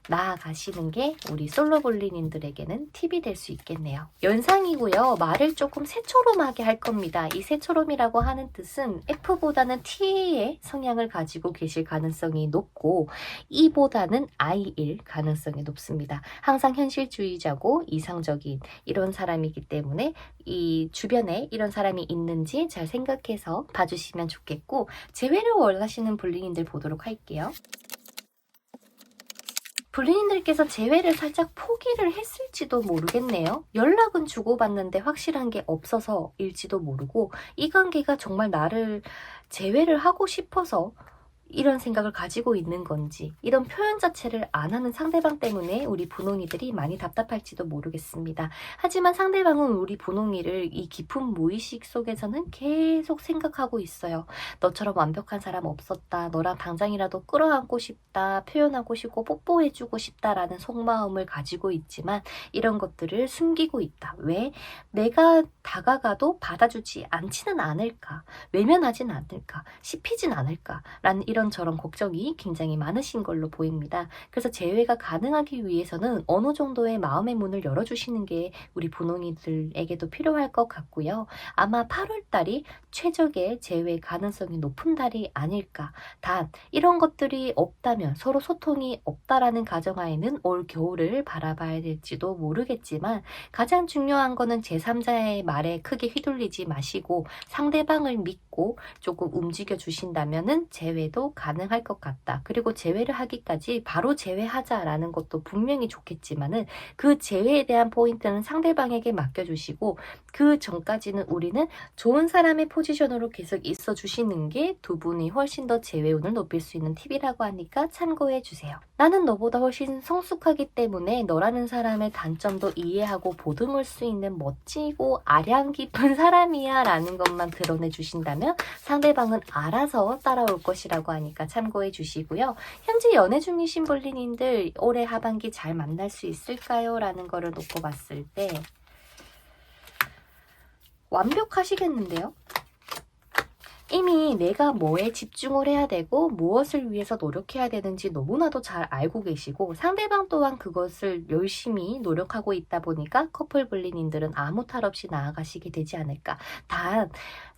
S1: 나아가시는 게 우리 솔로블리님들에게는 팁이 될 수 있겠네요. 연상이고요. 말을 조금 새초롬하게 할 겁니다. 이 새초롬이라고 하는 뜻은 F보다는 T의 성향을 가지고 계실 가능성이 높고 E보다는 I일 가능성이 높습니다. 항상 현실주의자고 이상적인 이런 사람이기 때문에 이 주변에 이런 사람이 있는지 잘 생각해서 봐주시면 좋겠고, 재회를 원하시는 불리님들 보도록 할게요. 불리님들께서 재회를 살짝 포기를 했을지도 모르겠네요. 연락은 주고받는데 확실한 게 없어서일지도 모르고, 이 관계가 정말 나를 재회를 하고 싶어서 이런 생각을 가지고 있는 건지, 이런 표현 자체를 안 하는 상대방 때문에 우리 분홍이들이 많이 답답할지도 모르겠습니다. 하지만 상대방은 우리 분홍이를 이 깊은 무의식 속에서는 계속 생각하고 있어요. 너처럼 완벽한 사람 없었다. 너랑 당장이라도 끌어안고 싶다. 표현하고 싶고 뽀뽀해주고 싶다라는 속마음을 가지고 있지만 이런 것들을 숨기고 있다. 왜? 내가 다가가도 받아주지 않지는 않을까? 외면하진 않을까? 씹히진 않을까? 라는 이런저런 걱정이 굉장히 많으신 걸로 보입니다. 그래서 재회가 가능하기 위해서는 어느 정도의 마음의 문을 열어주시는 게 우리 분홍이들에게도 필요할 것 같고요. 아마 8월달이 최적의 재회 가능성이 높은 달이 아닐까. 단 이런 것들이 없다면, 서로 소통이 없다라는 가정하에는 올 겨울을 바라봐야 될지도 모르겠지만, 가장 중요한 거는 제3자의 말에 크게 휘둘리지 마시고 상대방을 믿고 조금 움직여 주신다면은 재회도 가능할 것 같다. 그리고 재회를 하기까지 바로 재회하자라는 것도 분명히 좋겠지만은, 그 재회에 대한 포인트는 상대방에게 맡겨주시고 그 전까지는 우리는 좋은 사람의 포지션으로 계속 있어 주시는 게 두 분이 훨씬 더 재회운을 높일 수 있는 팁이라고 하니까 참고해 주세요. 나는 너보다 훨씬 성숙하기 때문에 너라는 사람의 단점도 이해하고 보듬을 수 있는 멋지고 아량 깊은 사람이야 라는 것만 드러내 주신다면 상대방은 알아서 따라올 것이라고 하니까 참고해 주시고요. 현재 연애 중이신 볼리님들 올해 하반기 잘 만날 수 있을까요? 라는 거를 놓고 봤을 때 완벽하시겠는데요? 이미 내가 뭐에 집중을 해야 되고 무엇을 위해서 노력해야 되는지 너무나도 잘 알고 계시고, 상대방 또한 그것을 열심히 노력하고 있다 보니까 커플 불리님들은 아무 탈 없이 나아가시게 되지 않을까. 단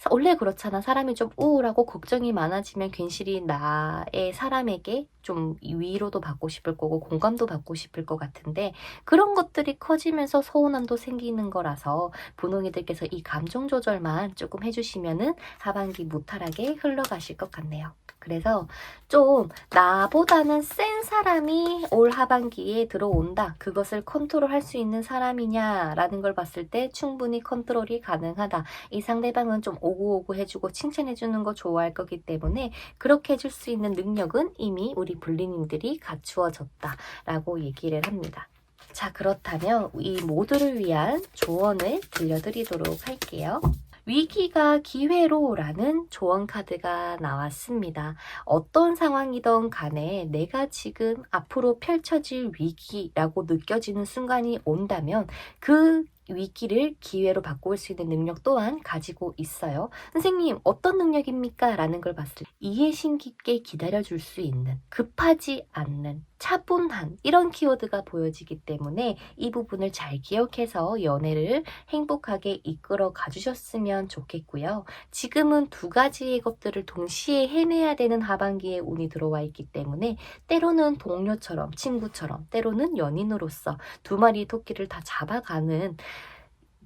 S1: 원래 그렇잖아. 사람이 좀 우울하고 걱정이 많아지면 괜시리 나의 사람에게 좀 위로도 받고 싶을 거고 공감도 받고 싶을 것 같은데, 그런 것들이 커지면서 서운함도 생기는 거라서 분홍이들께서 이 감정 조절만 조금 해주시면은 하반기 무탈 무탈하게 흘러가실 것 같네요. 그래서 좀 나보다는 센 사람이 올 하반기에 들어온다. 그것을 컨트롤할 수 있는 사람이냐라는 걸 봤을 때 충분히 컨트롤이 가능하다. 이 상대방은 좀 오구오구 해주고 칭찬해주는 거 좋아할 거기 때문에 그렇게 해줄 수 있는 능력은 이미 우리 불리님들이 갖추어졌다라고 얘기를 합니다. 자, 그렇다면 이 모두를 위한 조언을 들려드리도록 할게요. 위기가 기회로라는 조언 카드가 나왔습니다. 어떤 상황이든 간에 내가 지금 앞으로 펼쳐질 위기라고 느껴지는 순간이 온다면 그 위기를 기회로 바꿀 수 있는 능력 또한 가지고 있어요. 선생님, 어떤 능력입니까? 라는 걸 봤을 때 이해심 깊게 기다려줄 수 있는, 급하지 않는, 차분한 이런 키워드가 보여지기 때문에 이 부분을 잘 기억해서 연애를 행복하게 이끌어 가주셨으면 좋겠고요. 지금은 두 가지의 것들을 동시에 해내야 되는 하반기에 운이 들어와 있기 때문에 때로는 동료처럼, 친구처럼, 때로는 연인으로서 두 마리 토끼를 다 잡아가는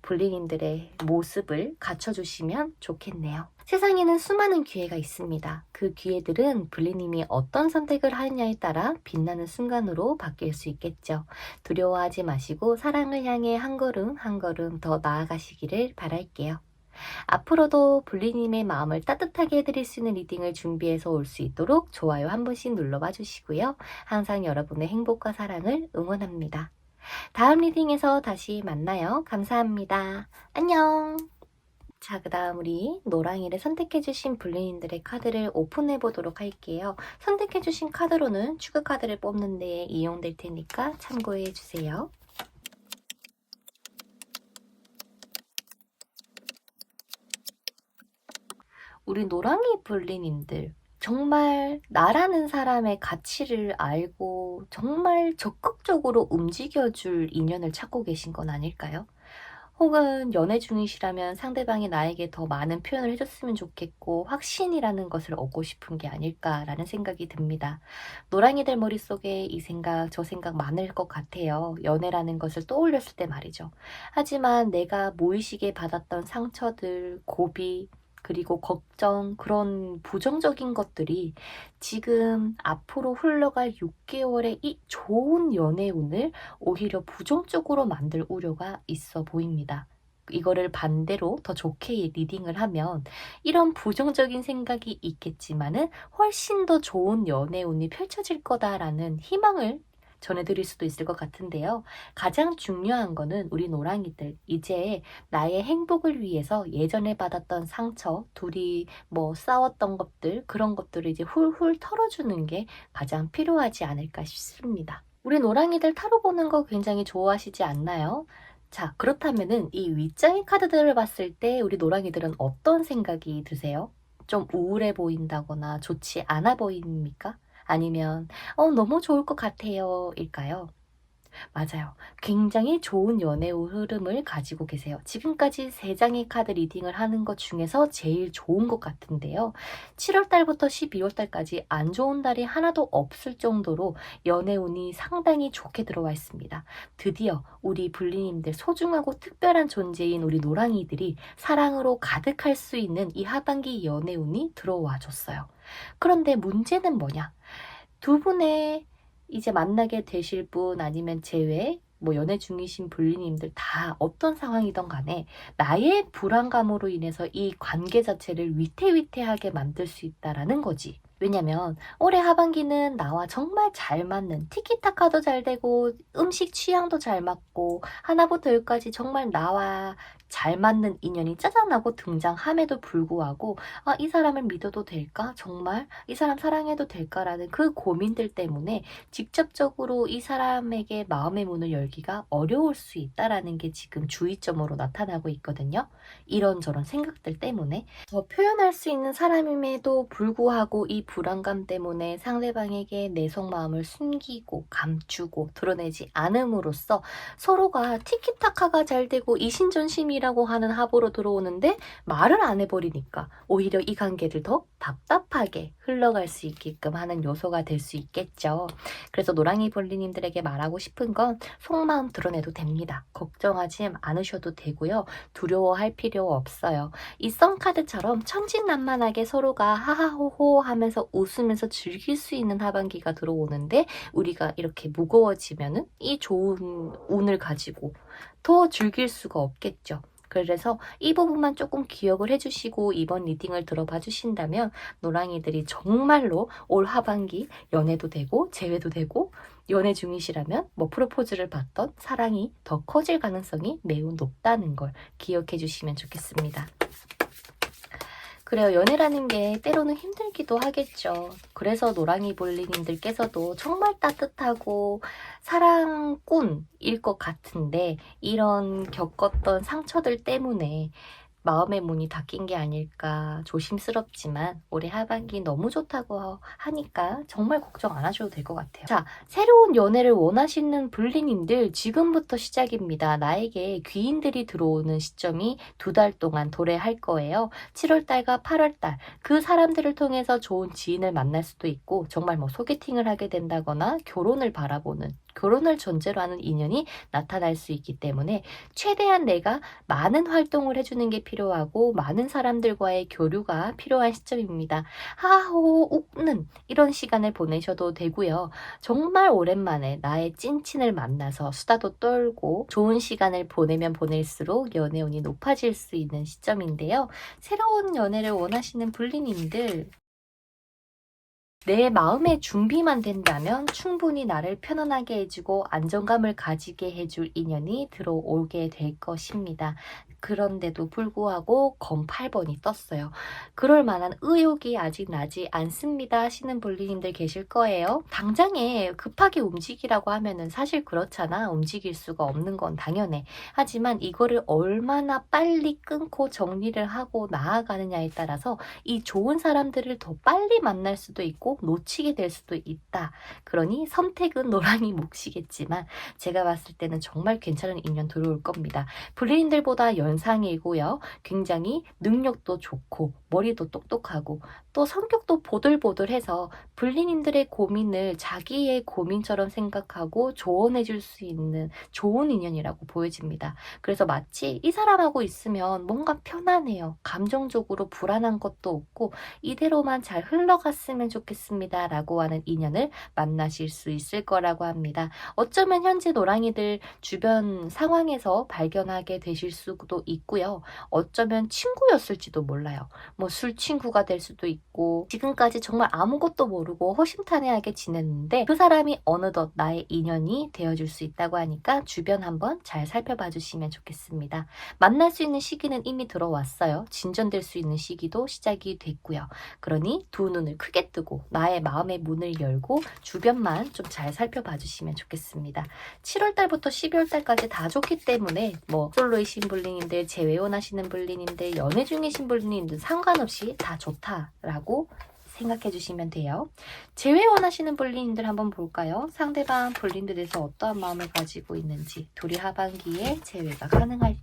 S1: 불리님들의 모습을 갖춰주시면 좋겠네요. 세상에는 수많은 기회가 있습니다. 그 기회들은 불리님이 어떤 선택을 하느냐에 따라 빛나는 순간으로 바뀔 수 있겠죠. 두려워하지 마시고 사랑을 향해 한 걸음 한 걸음 더 나아가시기를 바랄게요. 앞으로도 불리님의 마음을 따뜻하게 해드릴 수 있는 리딩을 준비해서 올 수 있도록 좋아요 한 번씩 눌러봐 주시고요. 항상 여러분의 행복과 사랑을 응원합니다. 다음 리딩에서 다시 만나요. 감사합니다. 안녕. 자, 그 다음 우리 노랑이를 선택해주신 불리님들의 카드를 오픈해 보도록 할게요. 선택해주신 카드로는 추가 카드를 뽑는 데 이용될 테니까 참고해 주세요. 우리 노랑이 불리님들, 정말 나라는 사람의 가치를 알고 정말 적극적으로 움직여줄 인연을 찾고 계신 건 아닐까요? 혹은 연애 중이시라면 상대방이 나에게 더 많은 표현을 해줬으면 좋겠고 확신이라는 것을 얻고 싶은 게 아닐까라는 생각이 듭니다. 노랑이들 머릿속에 이 생각 저 생각 많을 것 같아요. 연애라는 것을 떠올렸을 때 말이죠. 하지만 내가 무의식에 받았던 상처들, 고비, 그리고 걱정, 그런 부정적인 것들이 지금 앞으로 흘러갈 6개월의 이 좋은 연애운을 오히려 부정적으로 만들 우려가 있어 보입니다. 이거를 반대로 더 좋게 리딩을 하면 이런 부정적인 생각이 있겠지만은 훨씬 더 좋은 연애운이 펼쳐질 거다라는 희망을 전해드릴 수도 있을 것 같은데요. 가장 중요한 거는 우리 노랑이들, 이제 나의 행복을 위해서 예전에 받았던 상처, 둘이 뭐 싸웠던 것들, 그런 것들을 이제 훌훌 털어주는 게 가장 필요하지 않을까 싶습니다. 우리 노랑이들 타로 보는 거 굉장히 좋아하시지 않나요? 자, 그렇다면은 이 윗장의 카드들을 봤을 때 우리 노랑이들은 어떤 생각이 드세요? 좀 우울해 보인다거나 좋지 않아 보입니까? 아니면 너무 좋을 것 같아요 일까요? 맞아요. 굉장히 좋은 연애 흐름을 가지고 계세요. 지금까지 3장의 카드 리딩을 하는 것 중에서 제일 좋은 것 같은데요. 7월 달부터 12월 달까지 안 좋은 달이 하나도 없을 정도로 연애 운이 상당히 좋게 들어와 있습니다. 드디어 우리 불리님들 소중하고 특별한 존재인 우리 노랑이들이 사랑으로 가득할 수 있는 이 하반기 연애 운이 들어와 줬어요. 그런데 문제는 뭐냐? 두 분의 이제 만나게 되실 분 아니면 제외 뭐 연애 중이신 불리님들 다 어떤 상황이든 간에 나의 불안감으로 인해서 이 관계 자체를 위태위태하게 만들 수 있다라는 거지. 왜냐면 올해 하반기는 나와 정말 잘 맞는 티키타카도 잘 되고 음식 취향도 잘 맞고 하나부터 열까지 정말 나와 잘 맞는 인연이 짜잔하고 등장함에도 불구하고 이 사람을 믿어도 될까? 정말? 이 사람 사랑해도 될까라는 그 고민들 때문에 직접적으로 이 사람에게 마음의 문을 열기가 어려울 수 있다라는 게 지금 주의점으로 나타나고 있거든요. 이런저런 생각들 때문에 더 표현할 수 있는 사람임에도 불구하고 이 불안감 때문에 상대방에게 내 속마음을 숨기고 감추고 드러내지 않음으로써 서로가 티키타카가 잘 되고 이신전심이 사람이라고 하는 합으로 들어오는데 말을 안 해버리니까 오히려 이 관계를 더 답답하게 흘러갈 수 있게끔 하는 요소가 될 수 있겠죠. 그래서 노랑이 볼리님들에게 말하고 싶은 건 속마음 드러내도 됩니다. 걱정하지 않으셔도 되고요. 두려워할 필요 없어요. 이 썸카드처럼 천진난만하게 서로가 하하호호 하면서 웃으면서 즐길 수 있는 하반기가 들어오는데 우리가 이렇게 무거워지면은 이 좋은 운을 가지고 더 즐길 수가 없겠죠. 그래서 이 부분만 조금 기억을 해주시고 이번 리딩을 들어봐 주신다면 노랑이들이 정말로 올 하반기 연애도 되고 재회도 되고 연애 중이시라면 뭐 프로포즈를 받던 사랑이 더 커질 가능성이 매우 높다는 걸 기억해 주시면 좋겠습니다. 그래요. 연애라는 게 때로는 힘들기도 하겠죠. 그래서 노랑이 볼리님들께서도 정말 따뜻하고 사랑꾼일 것 같은데 이런 겪었던 상처들 때문에 마음의 문이 닫힌 게 아닐까 조심스럽지만 올해 하반기 너무 좋다고 하니까 정말 걱정 안 하셔도 될 것 같아요. 자, 새로운 연애를 원하시는 블리님들 지금부터 시작입니다. 나에게 귀인들이 들어오는 시점이 2달 동안 도래할 거예요. 7월달과 8월달 그 사람들을 통해서 좋은 지인을 만날 수도 있고 정말 뭐 소개팅을 하게 된다거나 결혼을 바라보는 결혼을 전제로 하는 인연이 나타날 수 있기 때문에 최대한 내가 많은 활동을 해주는 게 필요하고 많은 사람들과의 교류가 필요한 시점입니다. 하하호 웃는 이런 시간을 보내셔도 되고요. 정말 오랜만에 나의 찐친을 만나서 수다도 떨고 좋은 시간을 보내면 보낼수록 연애운이 높아질 수 있는 시점인데요. 새로운 연애를 원하시는 블리님들 내 마음의 준비만 된다면 충분히 나를 편안하게 해주고 안정감을 가지게 해줄 인연이 들어오게 될 것입니다. 그런데도 불구하고 검 8번이 떴어요. 그럴 만한 의욕이 아직 나지 않습니다 하시는 볼리님들 계실 거예요. 당장에 급하게 움직이라고 하면은 사실 그렇잖아. 움직일 수가 없는 건 당연해. 하지만 이거를 얼마나 빨리 끊고 정리를 하고 나아가느냐에 따라서 이 좋은 사람들을 더 빨리 만날 수도 있고 놓치게 될 수도 있다. 그러니 선택은 노랑이 몫이겠지만 제가 봤을 때는 정말 괜찮은 인연 들어올 겁니다. 블리님들보다 연상이고요. 굉장히 능력도 좋고 머리도 똑똑하고 또 성격도 보들보들해서 블리님들의 고민을 자기의 고민처럼 생각하고 조언해 줄 수 있는 좋은 인연이라고 보여집니다. 그래서 마치 이 사람하고 있으면 뭔가 편안해요. 감정적으로 불안한 것도 없고 이대로만 잘 흘러갔으면 좋겠습니다 라고 하는 인연을 만나실 수 있을 거라고 합니다. 어쩌면 현재 노랑이들 주변 상황에서 발견하게 되실 수도 있고요. 어쩌면 친구였을지도 몰라요. 뭐 술 친구가 될 수도 있고 지금까지 정말 아무것도 모르고 허심탄회하게 지냈는데 그 사람이 어느덧 나의 인연이 되어줄 수 있다고 하니까 주변 한번 잘 살펴봐 주시면 좋겠습니다. 만날 수 있는 시기는 이미 들어왔어요. 진전될 수 있는 시기도 시작이 됐고요. 그러니 두 눈을 크게 뜨고 나의 마음의 문을 열고 주변만 좀 잘 살펴봐 주시면 좋겠습니다. 7월달부터 12월달까지 다 좋기 때문에 뭐 솔로이신 블리님들, 재회원 하시는 블리님들, 연애 중이신 블리님들 상관없이 다 좋다라고 생각해 주시면 돼요. 재회원 하시는 블리님들 한번 볼까요? 상대방 블리님들에서 어떠한 마음을 가지고 있는지, 둘이 하반기에 재회가 가능할지.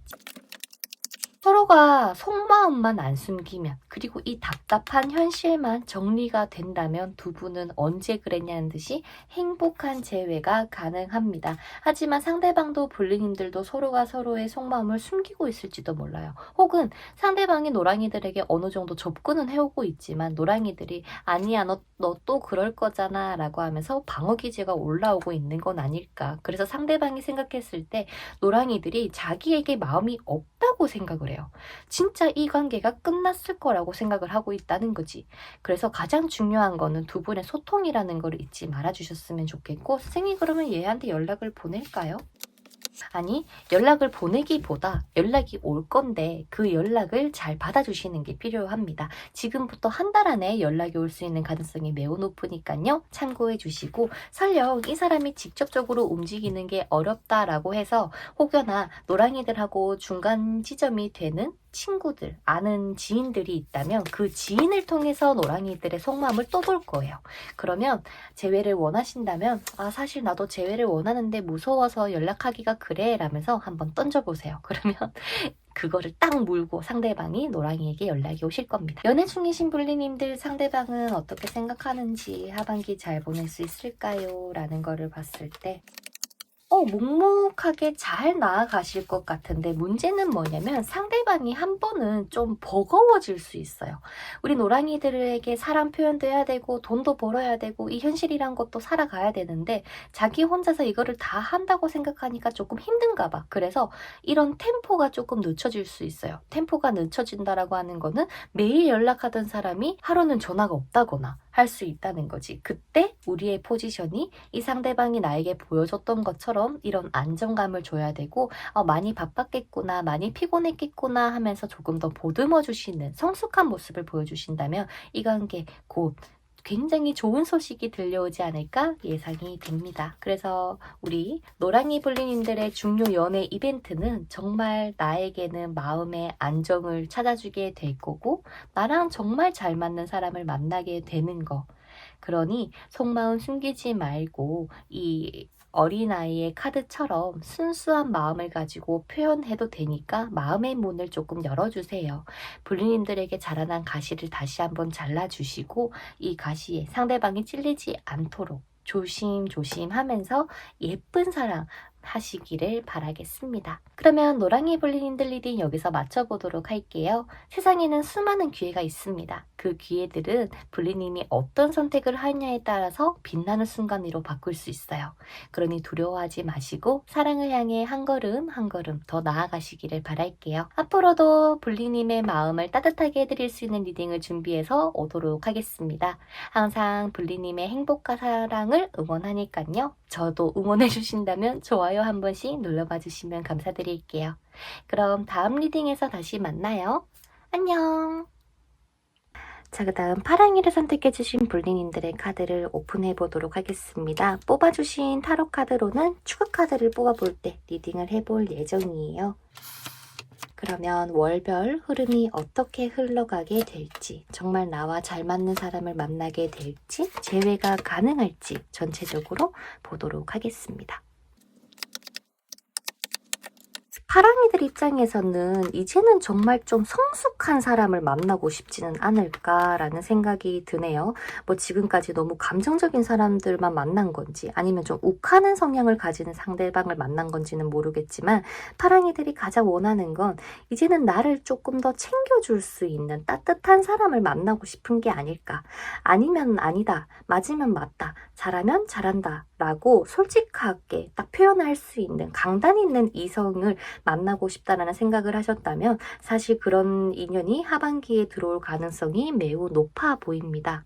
S1: 서로가 속마음만 안 숨기면 그리고 이 답답한 현실만 정리가 된다면 두 분은 언제 그랬냐는 듯이 행복한 재회가 가능합니다. 하지만 상대방도 블리님들도 서로가 서로의 속마음을 숨기고 있을지도 몰라요. 혹은 상대방이 노랑이들에게 어느 정도 접근은 해오고 있지만 노랑이들이 아니야 너 또 그럴 거잖아 라고 하면서 방어기제가 올라오고 있는 건 아닐까. 그래서 상대방이 생각했을 때 노랑이들이 자기에게 마음이 없다고 생각을 해요. 진짜 이 관계가 끝났을 거라고 생각을 하고 있다는 거지. 그래서 가장 중요한 거는 두 분의 소통이라는 걸 잊지 말아주셨으면 좋겠고 선생님 그러면 얘한테 연락을 보낼까요? 아니 연락을 보내기보다 연락이 올 건데 그 연락을 잘 받아주시는 게 필요합니다. 지금부터 한 달 안에 연락이 올 수 있는 가능성이 매우 높으니까요. 참고해 주시고 설령 이 사람이 직접적으로 움직이는 게 어렵다라고 해서 혹여나 노랑이들하고 중간 지점이 되는 친구들, 아는 지인들이 있다면 그 지인을 통해서 노랑이들의 속마음을 또 볼 거예요. 그러면 재회를 원하신다면 아 사실 나도 재회를 원하는데 무서워서 연락하기가 그래 라면서 한번 던져보세요. 그러면 그거를 딱 물고 상대방이 노랑이에게 연락이 오실 겁니다. 연애 중이신 블리님들 상대방은 어떻게 생각하는지 하반기 잘 보낼 수 있을까요? 라는 거를 봤을 때 묵묵하게 잘 나아가실 것 같은데 문제는 뭐냐면 상대방이 한 번은 좀 버거워질 수 있어요. 우리 노랑이들에게 사랑 표현도 해야 되고 돈도 벌어야 되고 이 현실이란 것도 살아가야 되는데 자기 혼자서 이거를 다 한다고 생각하니까 조금 힘든가 봐. 그래서 이런 템포가 조금 늦춰질 수 있어요. 템포가 늦춰진다라고 하는 거는 매일 연락하던 사람이 하루는 전화가 없다거나 할 수 있다는 거지. 그때 우리의 포지션이 이 상대방이 나에게 보여줬던 것처럼 이런 안정감을 줘야 되고 많이 바빴겠구나, 많이 피곤했겠구나 하면서 조금 더 보듬어 주시는 성숙한 모습을 보여주신다면 이 관계 곧 굉장히 좋은 소식이 들려오지 않을까 예상이 됩니다. 그래서 우리 노랑이 블리님들의 중요 연애 이벤트는 정말 나에게는 마음의 안정을 찾아주게 될 거고 나랑 정말 잘 맞는 사람을 만나게 되는 거. 그러니 속마음 숨기지 말고 이 어린아이의 카드처럼 순수한 마음을 가지고 표현해도 되니까 마음의 문을 조금 열어주세요. 블루님들에게 자라난 가시를 다시 한번 잘라주시고 이 가시에 상대방이 찔리지 않도록 조심조심 하면서 예쁜 사랑 하시기를 바라겠습니다. 그러면 노랑이 블리님들 리딩 여기서 마쳐보도록 할게요. 세상에는 수많은 기회가 있습니다. 그 기회들은 블리님이 어떤 선택을 하느냐에 따라서 빛나는 순간으로 바꿀 수 있어요. 그러니 두려워하지 마시고 사랑을 향해 한 걸음 한 걸음 더 나아가시기를 바랄게요. 앞으로도 블리님의 마음을 따뜻하게 해드릴 수 있는 리딩을 준비해서 오도록 하겠습니다. 항상 블리님의 행복과 사랑을 응원하니까요. 저도 응원해주신다면 좋아요 한 번씩 눌러봐 주시면 감사드릴게요. 그럼 다음 리딩에서 다시 만나요. 안녕. 자, 그 다음 파랑이를 선택해주신 블리님들의 카드를 오픈해 보도록 하겠습니다. 뽑아주신 타로 카드로는 추가 카드를 뽑아볼 때 리딩을 해볼 예정이에요. 그러면 월별 흐름이 어떻게 흘러가게 될지, 정말 나와 잘 맞는 사람을 만나게 될지, 재회가 가능할지 전체적으로 보도록 하겠습니다. 파랑이들 입장에서는 이제는 정말 좀 성숙한 사람을 만나고 싶지는 않을까라는 생각이 드네요. 뭐 지금까지 너무 감정적인 사람들만 만난 건지 아니면 좀 욱하는 성향을 가지는 상대방을 만난 건지는 모르겠지만 파랑이들이 가장 원하는 건 이제는 나를 조금 더 챙겨줄 수 있는 따뜻한 사람을 만나고 싶은 게 아닐까. 아니면 아니다, 맞으면 맞다, 잘하면 잘한다 라고 솔직하게 딱 표현할 수 있는 강단 있는 이성을 만나고 싶다라는 생각을 하셨다면 사실 그런 인연이 하반기에 들어올 가능성이 매우 높아 보입니다.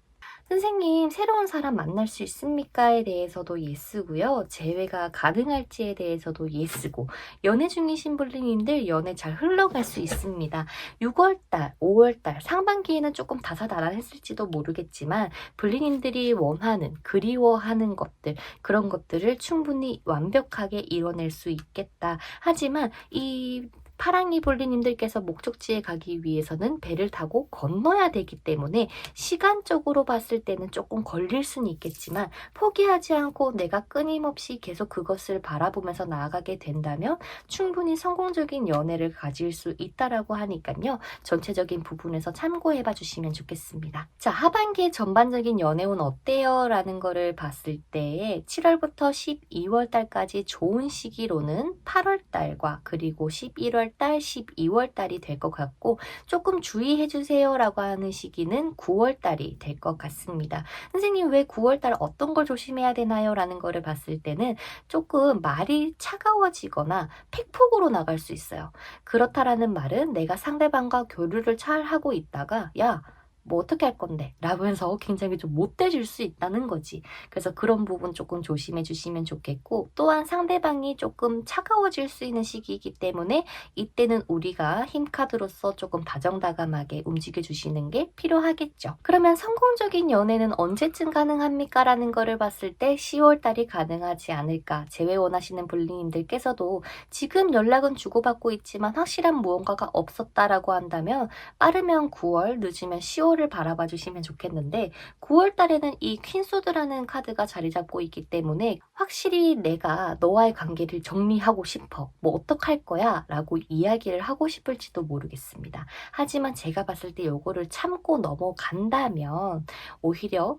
S1: 선생님, 새로운 사람 만날 수 있습니까?에 대해서도 예스고요. 재회가 가능할지에 대해서도 예스고, 연애 중이신 블리님들 연애 잘 흘러갈 수 있습니다. 6월달, 5월달, 상반기에는 조금 다사다난했을지도 모르겠지만 블리님들이 원하는, 그리워하는 것들, 그런 것들을 충분히 완벽하게 이뤄낼 수 있겠다. 하지만 이 파랑이 볼리님들께서 목적지에 가기 위해서는 배를 타고 건너야 되기 때문에 시간적으로 봤을 때는 조금 걸릴 수는 있겠지만 포기하지 않고 내가 끊임없이 계속 그것을 바라보면서 나아가게 된다면 충분히 성공적인 연애를 가질 수 있다라고 하니까요. 전체적인 부분에서 참고해봐 주시면 좋겠습니다. 자, 하반기의 전반적인 연애운 어때요? 라는 거를 봤을 때 7월부터 12월 달까지 좋은 시기로는 8월 달과 그리고 11월 달, 12월 달이 될 것 같고 조금 주의해 주세요 라고 하는 시기는 9월 달이 될 것 같습니다. 선생님 왜 9월 달 어떤 걸 조심해야 되나요? 라는 거를 봤을 때는 조금 말이 차가워지거나 팩폭으로 나갈 수 있어요. 그렇다라는 말은 내가 상대방과 교류를 잘 하고 있다가 야, 뭐 어떻게 할 건데? 라면서 굉장히 좀 못돼질 수 있다는 거지. 그래서 그런 부분 조금 조심해 주시면 좋겠고 또한 상대방이 조금 차가워질 수 있는 시기이기 때문에 이때는 우리가 힘카드로서 조금 다정다감하게 움직여 주시는 게 필요하겠죠. 그러면 성공적인 연애는 언제쯤 가능합니까? 라는 거를 봤을 때 10월 달이 가능하지 않을까. 재회 원하시는 블리님들께서도 지금 연락은 주고받고 있지만 확실한 무언가가 없었다라고 한다면 빠르면 9월, 늦으면 10월 10월을 바라봐 주시면 좋겠는데 9월 달에는 이 퀸소드라는 카드가 자리 잡고 있기 때문에 확실히 내가 너와의 관계를 정리하고 싶어. 뭐 어떡할 거야? 라고 이야기를 하고 싶을지도 모르겠습니다. 하지만 제가 봤을 때 요거를 참고 넘어간다면 오히려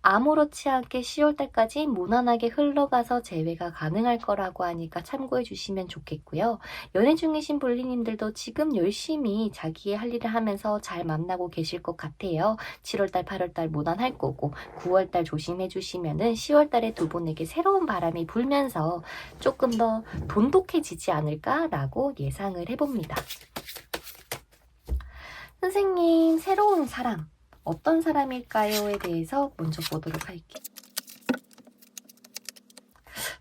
S1: 아무렇지 않게 10월달까지 무난하게 흘러가서 재회가 가능할 거라고 하니까 참고해 주시면 좋겠고요. 연애 중이신 분리님들도 지금 열심히 자기의 할 일을 하면서 잘 만나고 계실 것 같아요. 7월달, 8월달 무난할 거고 9월달 조심해 주시면은 10월달에 두 분에게 새로운 바람이 불면서 조금 더 돈독해지지 않을까라고 예상을 해봅니다. 선생님, 새로운 사람. 어떤 사람일까요?에 대해서 먼저 보도록 할게요.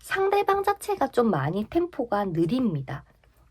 S1: 상대방 자체가 좀 많이 템포가 느립니다.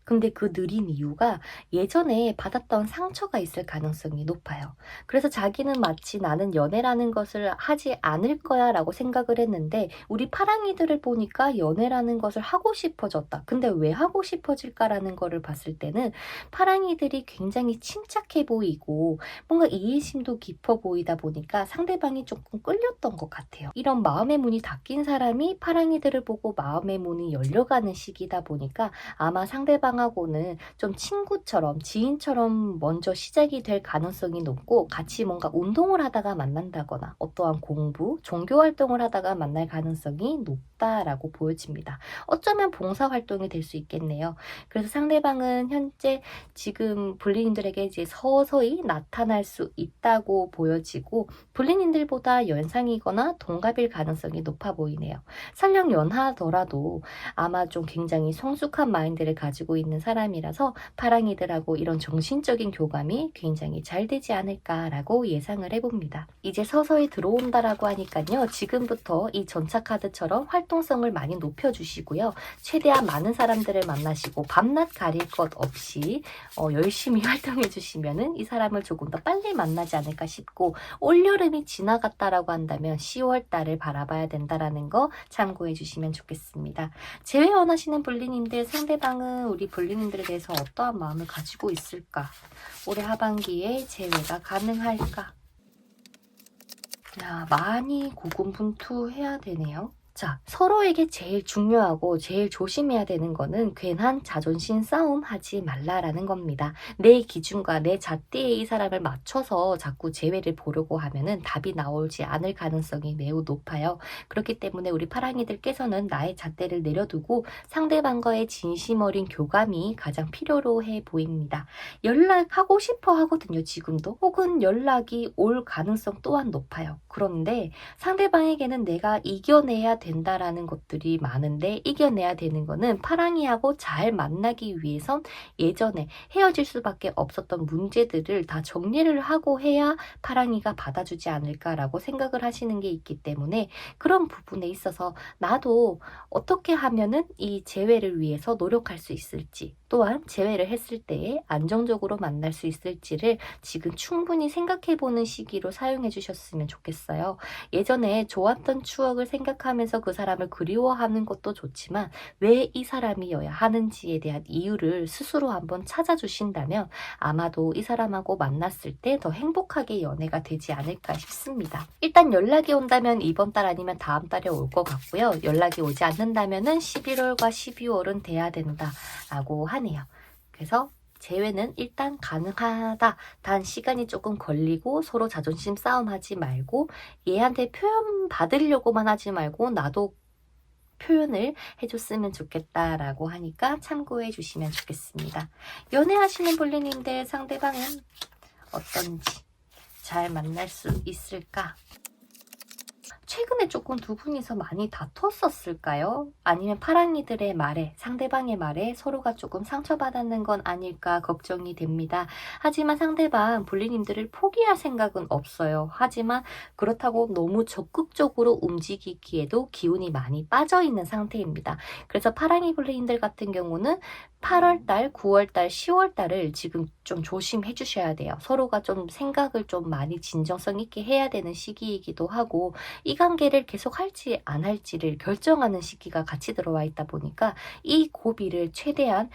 S1: 근데 그 느린 이유가 예전에 받았던 상처가 있을 가능성이 높아요. 그래서 자기는 마치 나는 연애라는 것을 하지 않을 거야 라고 생각을 했는데 우리 파랑이들을 보니까 연애라는 것을 하고 싶어졌다. 근데 왜 하고 싶어질까라는 거를 봤을 때는 파랑이들이 굉장히 침착해 보이고 뭔가 이해심도 깊어 보이다 보니까 상대방이 조금 끌렸던 것 같아요. 이런 마음의 문이 닫힌 사람이 파랑이들을 보고 마음의 문이 열려가는 시기다 보니까 아마 상대방 하고는 좀 친구처럼 지인처럼 먼저 시작이 될 가능성이 높고 같이 뭔가 운동을 하다가 만난다거나 어떠한 공부, 종교 활동을 하다가 만날 가능성이 높다라고 보여집니다. 어쩌면 봉사활동이 될 수 있겠네요. 그래서 상대방은 현재 지금 불리님들에게 이제 서서히 나타날 수 있다고 보여지고 불리님들보다 연상이거나 동갑일 가능성이 높아 보이네요. 설령 연하더라도 아마 좀 굉장히 성숙한 마인드를 가지고 있는 사람이라서 파랑이들하고 이런 정신적인 교감이 굉장히 잘 되지 않을까라고 예상을 해봅니다. 이제 서서히 들어온다라고 하니까요. 지금부터 이 전차 카드처럼 활동성을 많이 높여주시고요. 최대한 많은 사람들을 만나시고 밤낮 가릴 것 없이 열심히 활동해주시면은 이 사람을 조금 더 빨리 만나지 않을까 싶고 올여름이 지나갔다라고 한다면 10월 달을 바라봐야 된다라는 거 참고해 주시면 좋겠습니다. 재회 원하시는 불리님들 상대방은 우리 불리님들에 대해서 어떠한 마음을 가지고 있을까? 올해 하반기에 재회가 가능할까? 야, 많이 고군분투해야 되네요. 자, 서로에게 제일 중요하고 제일 조심해야 되는 거는 괜한 자존심 싸움 하지 말라라는 겁니다. 내 기준과 내 잣대에 이 사람을 맞춰서 자꾸 재회를 보려고 하면은 답이 나오지 않을 가능성이 매우 높아요. 그렇기 때문에 우리 파랑이들께서는 나의 잣대를 내려두고 상대방과의 진심 어린 교감이 가장 필요로 해 보입니다. 연락하고 싶어 하거든요, 지금도. 혹은 연락이 올 가능성 또한 높아요. 그런데 상대방에게는 내가 이겨내야 된다라는 것들이 많은데 이겨내야 되는 거는 파랑이하고 잘 만나기 위해선 예전에 헤어질 수밖에 없었던 문제들을 다 정리를 하고 해야 파랑이가 받아주지 않을까라고 생각을 하시는 게 있기 때문에 그런 부분에 있어서 나도 어떻게 하면은 이 재회를 위해서 노력할 수 있을지 또한 재회를 했을 때에 안정적으로 만날 수 있을지를 지금 충분히 생각해보는 시기로 사용해 주셨으면 좋겠어요. 예전에 좋았던 추억을 생각하면서 그 사람을 그리워하는 것도 좋지만 왜 이 사람이어야 하는지에 대한 이유를 스스로 한번 찾아주신다면 아마도 이 사람하고 만났을 때 더 행복하게 연애가 되지 않을까 싶습니다. 일단 연락이 온다면 이번 달 아니면 다음 달에 올 것 같고요. 연락이 오지 않는다면 11월과 12월은 돼야 된다라고 하네요. 그래서 재회는 일단 가능하다. 단 시간이 조금 걸리고 서로 자존심 싸움하지 말고 얘한테 표현 받으려고만 하지 말고 나도 표현을 해줬으면 좋겠다라고 하니까 참고해 주시면 좋겠습니다. 연애하시는 볼리님들 상대방은 어떤지 잘 만날 수 있을까? 최근에 조금 두 분이서 많이 다퉜었을까요? 아니면 파랑이들의 말에 상대방의 말에 서로가 조금 상처받았는 건 아닐까 걱정이 됩니다. 하지만 상대방 불리님들을 포기할 생각은 없어요. 하지만 그렇다고 너무 적극적으로 움직이기에도 기운이 많이 빠져있는 상태입니다. 그래서 파랑이 불리님들 같은 경우는 8월달, 9월달, 10월달을 지금 좀 조심해 주셔야 돼요. 서로가 좀 생각을 좀 많이 진정성 있게 해야 되는 시기이기도 하고 이 관계를 계속 할지 안 할지를 결정하는 시기가 같이 들어와 있다 보니까 이 고비를 최대한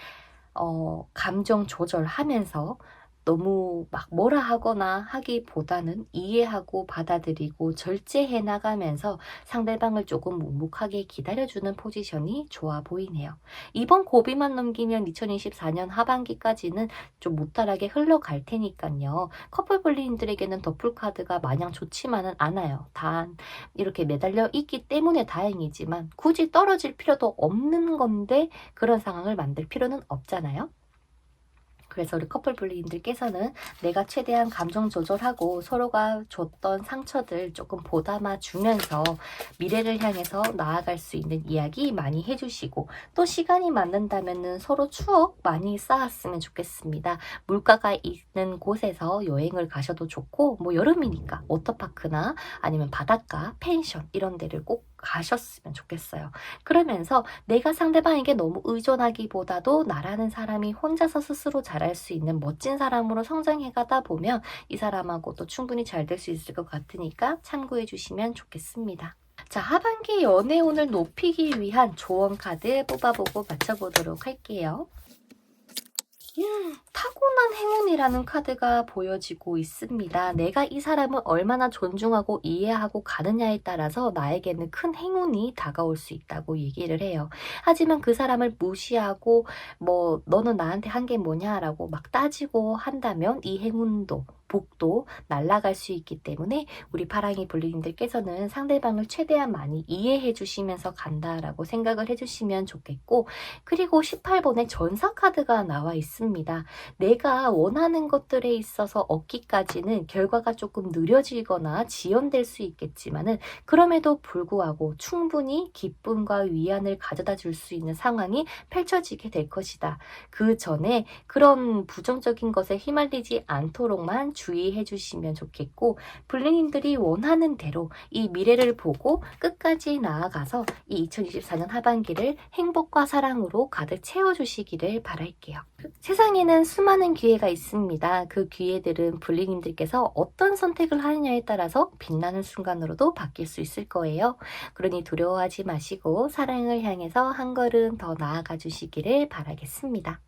S1: 감정 조절하면서 너무 막 뭐라 하거나 하기보다는 이해하고 받아들이고 절제해 나가면서 상대방을 조금 묵묵하게 기다려주는 포지션이 좋아 보이네요. 이번 고비만 넘기면 2024년 하반기까지는 좀 무탈하게 흘러갈 테니까요. 커플 블리님들에게는 더풀 카드가 마냥 좋지만은 않아요. 단 이렇게 매달려 있기 때문에 다행이지만 굳이 떨어질 필요도 없는 건데 그런 상황을 만들 필요는 없잖아요. 그래서 우리 커플 블리님들께서는 내가 최대한 감정 조절하고 서로가 줬던 상처들 조금 보담아 주면서 미래를 향해서 나아갈 수 있는 이야기 많이 해주시고, 또 시간이 맞는다면은 서로 추억 많이 쌓았으면 좋겠습니다. 물가가 있는 곳에서 여행을 가셔도 좋고, 뭐 여름이니까 워터파크나 아니면 바닷가, 펜션 이런 데를 꼭 가셨으면 좋겠어요. 그러면서 내가 상대방에게 너무 의존하기보다도 나라는 사람이 혼자서 스스로 잘할 수 있는 멋진 사람으로 성장해 가다 보면 이 사람하고도 충분히 잘 될 수 있을 것 같으니까 참고해 주시면 좋겠습니다. 자, 하반기 연애운을 높이기 위한 조언 카드 뽑아보고 맞춰보도록 할게요. 타고난 행운이라는 카드가 보여지고 있습니다. 내가 이 사람을 얼마나 존중하고 이해하고 가느냐에 따라서 나에게는 큰 행운이 다가올 수 있다고 얘기를 해요. 하지만 그 사람을 무시하고 뭐 너는 나한테 한 게 뭐냐라고 막 따지고 한다면 이 행운도 복도 날아갈 수 있기 때문에 우리 파랑이 블리님들께서는 상대방을 최대한 많이 이해해 주시면서 간다라고 생각을 해주시면 좋겠고, 그리고 18번의 전사 카드가 나와 있습니다. 내가 원하는 것들에 있어서 얻기까지는 결과가 조금 느려지거나 지연될 수 있겠지만은 그럼에도 불구하고 충분히 기쁨과 위안을 가져다 줄 수 있는 상황이 펼쳐지게 될 것이다. 그 전에 그런 부정적인 것에 휘말리지 않도록만 주의해 주시면 좋겠고, 블리님들이 원하는 대로 이 미래를 보고 끝까지 나아가서 이 2024년 하반기를 행복과 사랑으로 가득 채워주시기를 바랄게요. 세상에는 수많은 기회가 있습니다. 그 기회들은 블리님들께서 어떤 선택을 하느냐에 따라서 빛나는 순간으로도 바뀔 수 있을 거예요. 그러니 두려워하지 마시고 사랑을 향해서 한 걸음 더 나아가 주시기를 바라겠습니다.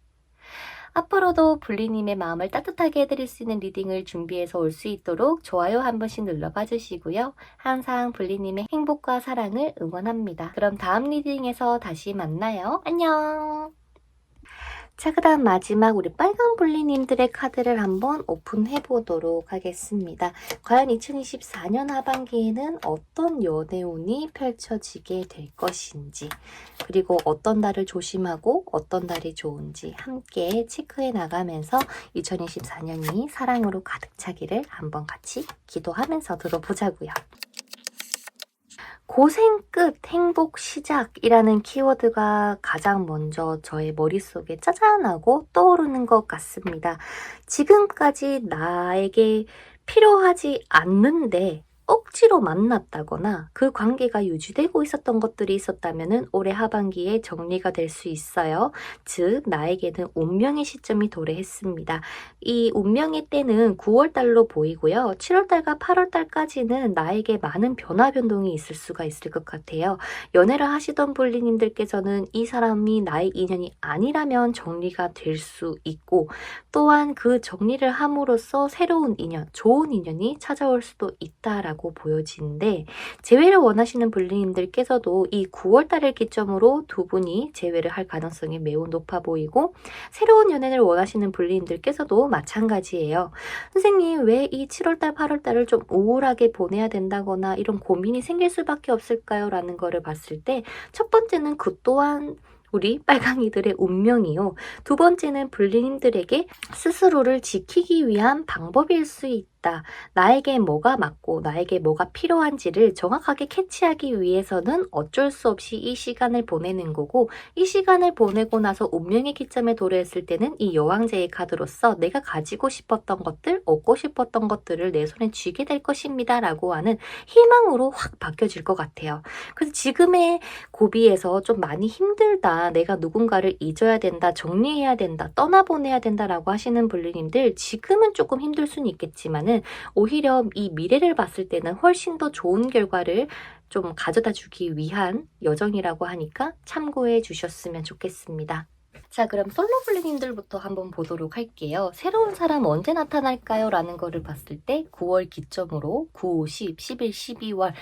S1: 앞으로도 블리님의 마음을 따뜻하게 해드릴 수 있는 리딩을 준비해서 올 수 있도록 좋아요 한 번씩 눌러봐 주시고요. 항상 블리님의 행복과 사랑을 응원합니다. 그럼 다음 리딩에서 다시 만나요. 안녕! 자, 그 다음 마지막 우리 빨간 블리님들의 카드를 한번 오픈해 보도록 하겠습니다. 과연 2024년 하반기에는 어떤 연애운이 펼쳐지게 될 것인지, 그리고 어떤 달을 조심하고 어떤 달이 좋은지 함께 체크해 나가면서 2024년이 사랑으로 가득 차기를 한번 같이 기도하면서 들어보자고요. 고생 끝 행복 시작이라는 키워드가 가장 먼저 저의 머릿속에 짜잔하고 떠오르는 것 같습니다. 지금까지 나에게 필요하지 않는데 억지로 만났다거나 그 관계가 유지되고 있었던 것들이 있었다면 올해 하반기에 정리가 될 수 있어요. 즉 나에게는 운명의 시점이 도래했습니다. 이 운명의 때는 9월달로 보이고요. 7월달과 8월달까지는 나에게 많은 변화 변동이 있을 수가 있을 것 같아요. 연애를 하시던 블리님들께서는 이 사람이 나의 인연이 아니라면 정리가 될 수 있고, 또한 그 정리를 함으로써 새로운 인연, 좋은 인연이 찾아올 수도 있다라고 보여지는데, 재회를 원하시는 블리님들께서도 이 9월달을 기점으로 두 분이 재회를 할 가능성이 매우 높아 보이고, 새로운 연애를 원하시는 블리님들께서도 마찬가지예요. 선생님, 왜 이 7월달, 8월달을 좀 우울하게 보내야 된다거나 이런 고민이 생길 수밖에 없을까요? 라는 거를 봤을 때, 첫 번째는 그 또한 우리 빨강이들의 운명이요. 두 번째는 블리님들에게 스스로를 지키기 위한 방법일 수 있다. 나에게 뭐가 맞고 나에게 뭐가 필요한지를 정확하게 캐치하기 위해서는 어쩔 수 없이 이 시간을 보내는 거고, 이 시간을 보내고 나서 운명의 기점에 도래했을 때는 이 여왕제의 카드로서 내가 가지고 싶었던 것들, 얻고 싶었던 것들을 내 손에 쥐게 될 것입니다 라고 하는 희망으로 확 바뀌어질 것 같아요. 그래서 지금의 고비에서 좀 많이 힘들다, 내가 누군가를 잊어야 된다, 정리해야 된다, 떠나보내야 된다라고 하시는 블리님들, 지금은 조금 힘들 수는 있겠지만은 오히려 이 미래를 봤을 때는 훨씬 더 좋은 결과를 좀 가져다 주기 위한 여정이라고 하니까 참고해 주셨으면 좋겠습니다. 자, 그럼 솔로 블리님들부터 한번 보도록 할게요. 새로운 사람 언제 나타날까요? 라는 거를 봤을 때 9월 기점으로 9, 10, 11, 12월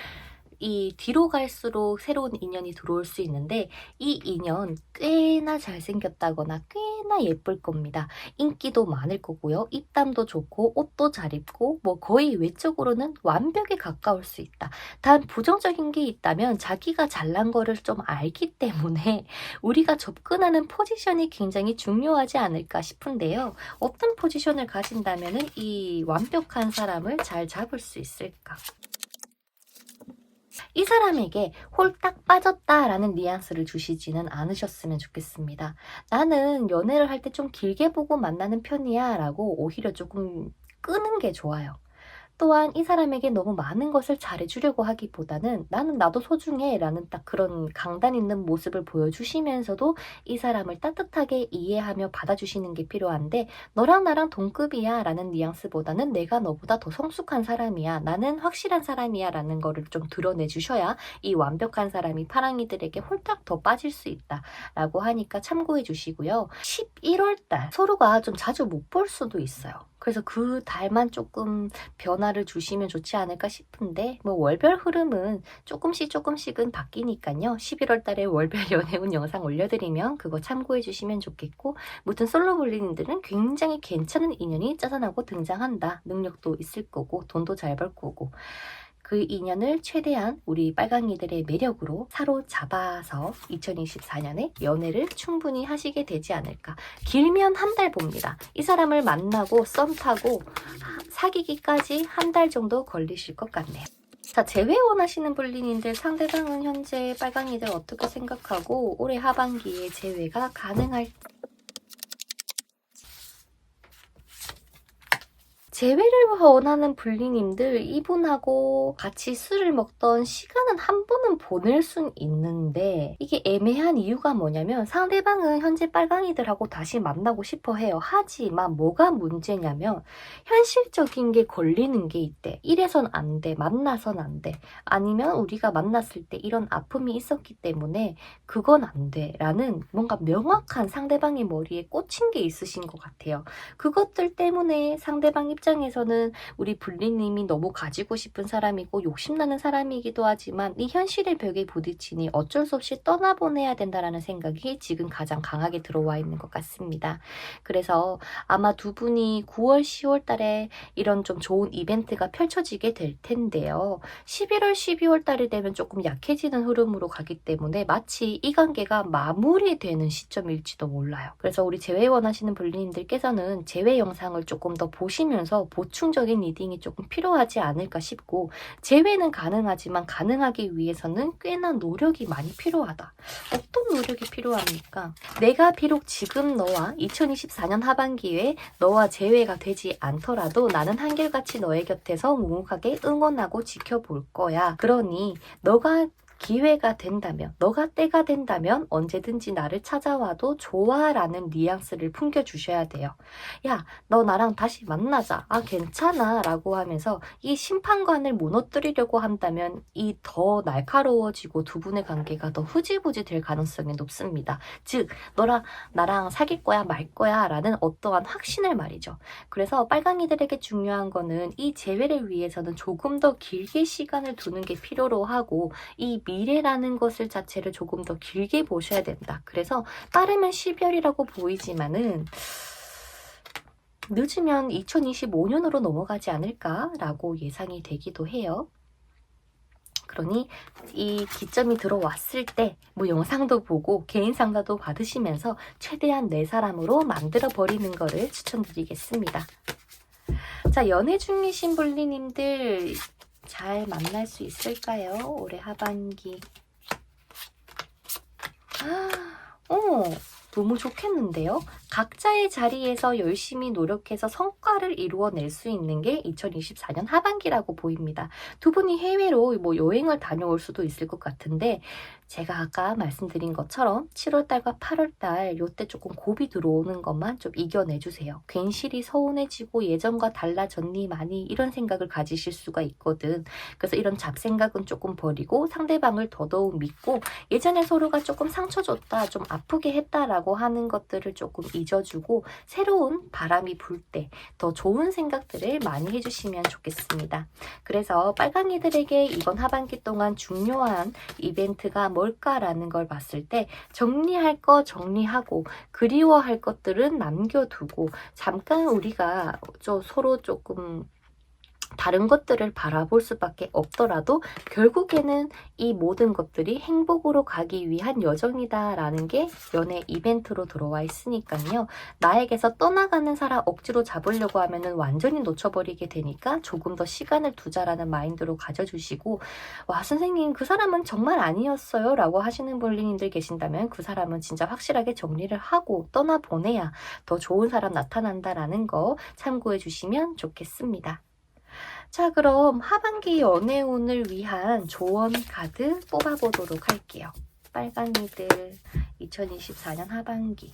S1: 이 뒤로 갈수록 새로운 인연이 들어올 수 있는데 이 인연 꽤나 잘생겼다거나 꽤나 예쁠 겁니다. 인기도 많을 거고요. 입담도 좋고 옷도 잘 입고 뭐 거의 외적으로는 완벽에 가까울 수 있다. 단 부정적인 게 있다면 자기가 잘난 거를 좀 알기 때문에 우리가 접근하는 포지션이 굉장히 중요하지 않을까 싶은데요. 어떤 포지션을 가진다면 이 완벽한 사람을 잘 잡을 수 있을까? 이 사람에게 홀딱 빠졌다라는 뉘앙스를 주시지는 않으셨으면 좋겠습니다. 나는 연애를 할 때 좀 길게 보고 만나는 편이야 라고 오히려 조금 끄는 게 좋아요. 또한 이 사람에게 너무 많은 것을 잘해주려고 하기보다는 나는 나도 소중해 라는 딱 그런 강단 있는 모습을 보여주시면서도 이 사람을 따뜻하게 이해하며 받아주시는 게 필요한데 너랑 나랑 동급이야 라는 뉘앙스보다는 내가 너보다 더 성숙한 사람이야, 나는 확실한 사람이야 라는 거를 좀 드러내 주셔야 이 완벽한 사람이 파랑이들에게 홀딱 더 빠질 수 있다 라고 하니까 참고해 주시고요. 11월 달 서로가 좀 자주 못 볼 수도 있어요. 그래서 그 달만 조금 변화를 주시면 좋지 않을까 싶은데 뭐 월별 흐름은 조금씩은 바뀌니까요. 11월 달에 월별 연애운 영상 올려드리면 그거 참고해 주시면 좋겠고, 무튼 솔로 블리님들은 굉장히 괜찮은 인연이 짜잔하고 등장한다. 능력도 있을 거고 돈도 잘 벌 거고 그 인연을 최대한 우리 빨강이들의 매력으로 사로잡아서 2024년에 연애를 충분히 하시게 되지 않을까. 길면 한 달 봅니다. 이 사람을 만나고 썸 타고 사귀기까지 한 달 정도 걸리실 것 같네요. 자, 재회 원하시는 블리님들, 상대방은 현재 빨강이들 어떻게 생각하고 올해 하반기에 재회가 가능할지. 재회를 원하는 블리님들, 이분하고 같이 술을 먹던 시간은 한 번은 보낼 순 있는데 이게 애매한 이유가 뭐냐면 상대방은 현재 빨강이들하고 다시 만나고 싶어 해요. 하지만 뭐가 문제냐면 현실적인 게 걸리는 게 있대. 이래선 안 돼. 만나선 안 돼. 아니면 우리가 만났을 때 이런 아픔이 있었기 때문에 그건 안 돼. 라는 뭔가 명확한 상대방의 머리에 꽂힌 게 있으신 것 같아요. 그것들 때문에 상대방 입장에서는 우리 블리님이 너무 가지고 싶은 사람이고 욕심나는 사람이기도 하지만 이 현실의 벽에 부딪히니 어쩔 수 없이 떠나보내야 된다라는 생각이 지금 가장 강하게 들어와 있는 것 같습니다. 그래서 아마 두 분이 9월, 10월 달에 이런 좀 좋은 이벤트가 펼쳐지게 될 텐데요. 11월, 12월 달이 되면 조금 약해지는 흐름으로 가기 때문에 마치 이 관계가 마무리되는 시점일지도 몰라요. 그래서 우리 재회 원하시는 블리님들께서는 재회 영상을 조금 더 보시면서 보충적인 리딩이 조금 필요하지 않을까 싶고, 재회는 가능하지만 가능하기 위해서는 꽤나 노력이 많이 필요하다. 어떤 노력이 필요합니까? 내가 비록 지금 너와 2024년 하반기에 너와 재회가 되지 않더라도 나는 한결같이 너의 곁에서 묵묵하게 응원하고 지켜볼 거야. 그러니 너가 기회가 된다면, 너가 때가 된다면 언제든지 나를 찾아와도 좋아 라는 뉘앙스를 풍겨주셔야 돼요. 야, 너 나랑 다시 만나자. 아, 괜찮아 라고 하면서 이 심판관을 무너뜨리려고 한다면 이 더 날카로워지고 두 분의 관계가 더 흐지부지 될 가능성이 높습니다. 즉, 너랑 나랑 사귈 거야 말 거야 라는 어떠한 확신을 말이죠. 그래서 빨강이들에게 중요한 거는 이 재회를 위해서는 조금 더 길게 시간을 두는 게 필요로 하고 이 미래라는 것을 자체를 조금 더 길게 보셔야 된다. 그래서 빠르면 12월이라고 보이지만은 늦으면 2025년으로 넘어가지 않을까라고 예상이 되기도 해요. 그러니 이 기점이 들어왔을 때 뭐 영상도 보고 개인 상담도 받으시면서 최대한 내 사람으로 만들어 버리는 거를 추천드리겠습니다. 자, 연애 중이신 블리님들 잘 만날 수 있을까요? 올해 하반기. 너무 좋겠는데요? 각자의 자리에서 열심히 노력해서 성과를 이루어낼 수 있는 게 2024년 하반기라고 보입니다. 두 분이 해외로 뭐 여행을 다녀올 수도 있을 것 같은데 제가 아까 말씀드린 것처럼 7월달과 8월달 요때 조금 고비 들어오는 것만 좀 이겨내주세요. 괜시리 서운해지고 예전과 달라졌니 많이 이런 생각을 가지실 수가 있거든. 그래서 이런 잡생각은 조금 버리고 상대방을 더더욱 믿고 예전에 서로가 조금 상처 줬다, 좀 아프게 했다라고 하는 것들을 조금 잊어주고 새로운 바람이 불 때 더 좋은 생각들을 많이 해주시면 좋겠습니다. 그래서 빨강이들에게 이번 하반기 동안 중요한 이벤트가 뭘까라는 걸 봤을 때 정리할 거 정리하고 그리워할 것들은 남겨두고 잠깐 우리가 서로 조금 다른 것들을 바라볼 수밖에 없더라도 결국에는 이 모든 것들이 행복으로 가기 위한 여정이다라는 게 연애 이벤트로 들어와 있으니까요. 나에게서 떠나가는 사람 억지로 잡으려고 하면은 완전히 놓쳐버리게 되니까 조금 더 시간을 두자라는 마인드로 가져주시고, 와 선생님 그 사람은 정말 아니었어요 라고 하시는 분님들 계신다면 그 사람은 진짜 확실하게 정리를 하고 떠나보내야 더 좋은 사람 나타난다라는 거 참고해 주시면 좋겠습니다. 자, 그럼 하반기 연애운을 위한 조언 카드 뽑아보도록 할게요. 빨강이들 2024년 하반기.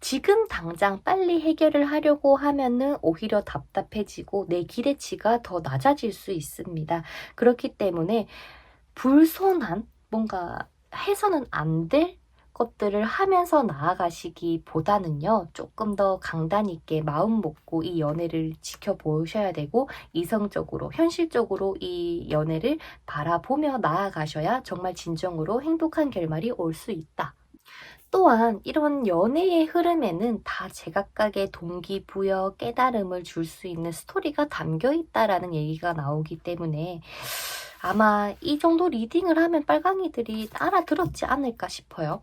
S1: 지금 당장 빨리 해결을 하려고 하면은 오히려 답답해지고 내 기대치가 더 낮아질 수 있습니다. 그렇기 때문에 불손한 뭔가 해서는 안 될 것들을 하면서 나아가시기보다는요, 조금 더 강단 있게 마음 먹고 이 연애를 지켜보셔야 되고 이성적으로 현실적으로 이 연애를 바라보며 나아가셔야 정말 진정으로 행복한 결말이 올 수 있다. 또한 이런 연애의 흐름에는 다 제각각의 동기부여, 깨달음을 줄 수 있는 스토리가 담겨 있다라는 얘기가 나오기 때문에 아마 이 정도 리딩을 하면 빨강이들이 알아들었지 않을까 싶어요.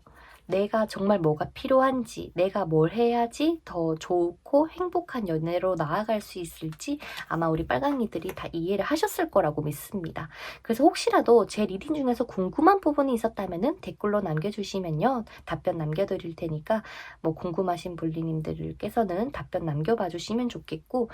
S1: 내가 정말 뭐가 필요한지, 내가 뭘 해야지 더 좋고 행복한 연애로 나아갈 수 있을지 아마 우리 빨강이들이 다 이해를 하셨을 거라고 믿습니다. 그래서 혹시라도 제 리딩 중에서 궁금한 부분이 있었다면 댓글로 남겨주시면요, 답변 남겨드릴 테니까 뭐 궁금하신 분님들께서는 답변 남겨봐 주시면 좋겠고,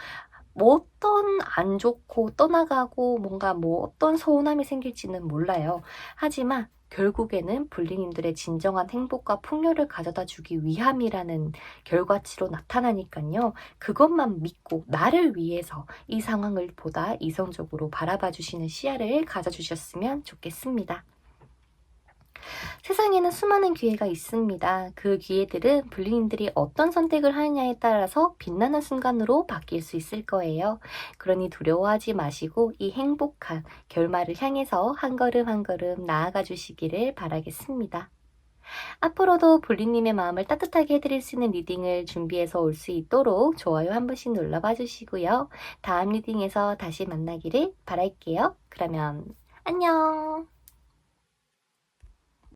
S1: 뭐 어떤 안 좋고 떠나가고 뭔가 뭐 어떤 서운함이 생길지는 몰라요. 하지만 결국에는 불리님들의 진정한 행복과 풍요를 가져다 주기 위함이라는 결과치로 나타나니까요. 그것만 믿고 나를 위해서 이 상황을 보다 이성적으로 바라봐 주시는 시야를 가져주셨으면 좋겠습니다. 세상에는 수많은 기회가 있습니다. 그 기회들은 불리님들이 어떤 선택을 하느냐에 따라서 빛나는 순간으로 바뀔 수 있을 거예요. 그러니 두려워하지 마시고 이 행복한 결말을 향해서 한 걸음 한 걸음 나아가 주시기를 바라겠습니다. 앞으로도 불리님의 마음을 따뜻하게 해드릴 수 있는 리딩을 준비해서 올 수 있도록 좋아요 한 번씩 눌러봐 주시고요. 다음 리딩에서 다시 만나기를 바랄게요. 그러면 안녕!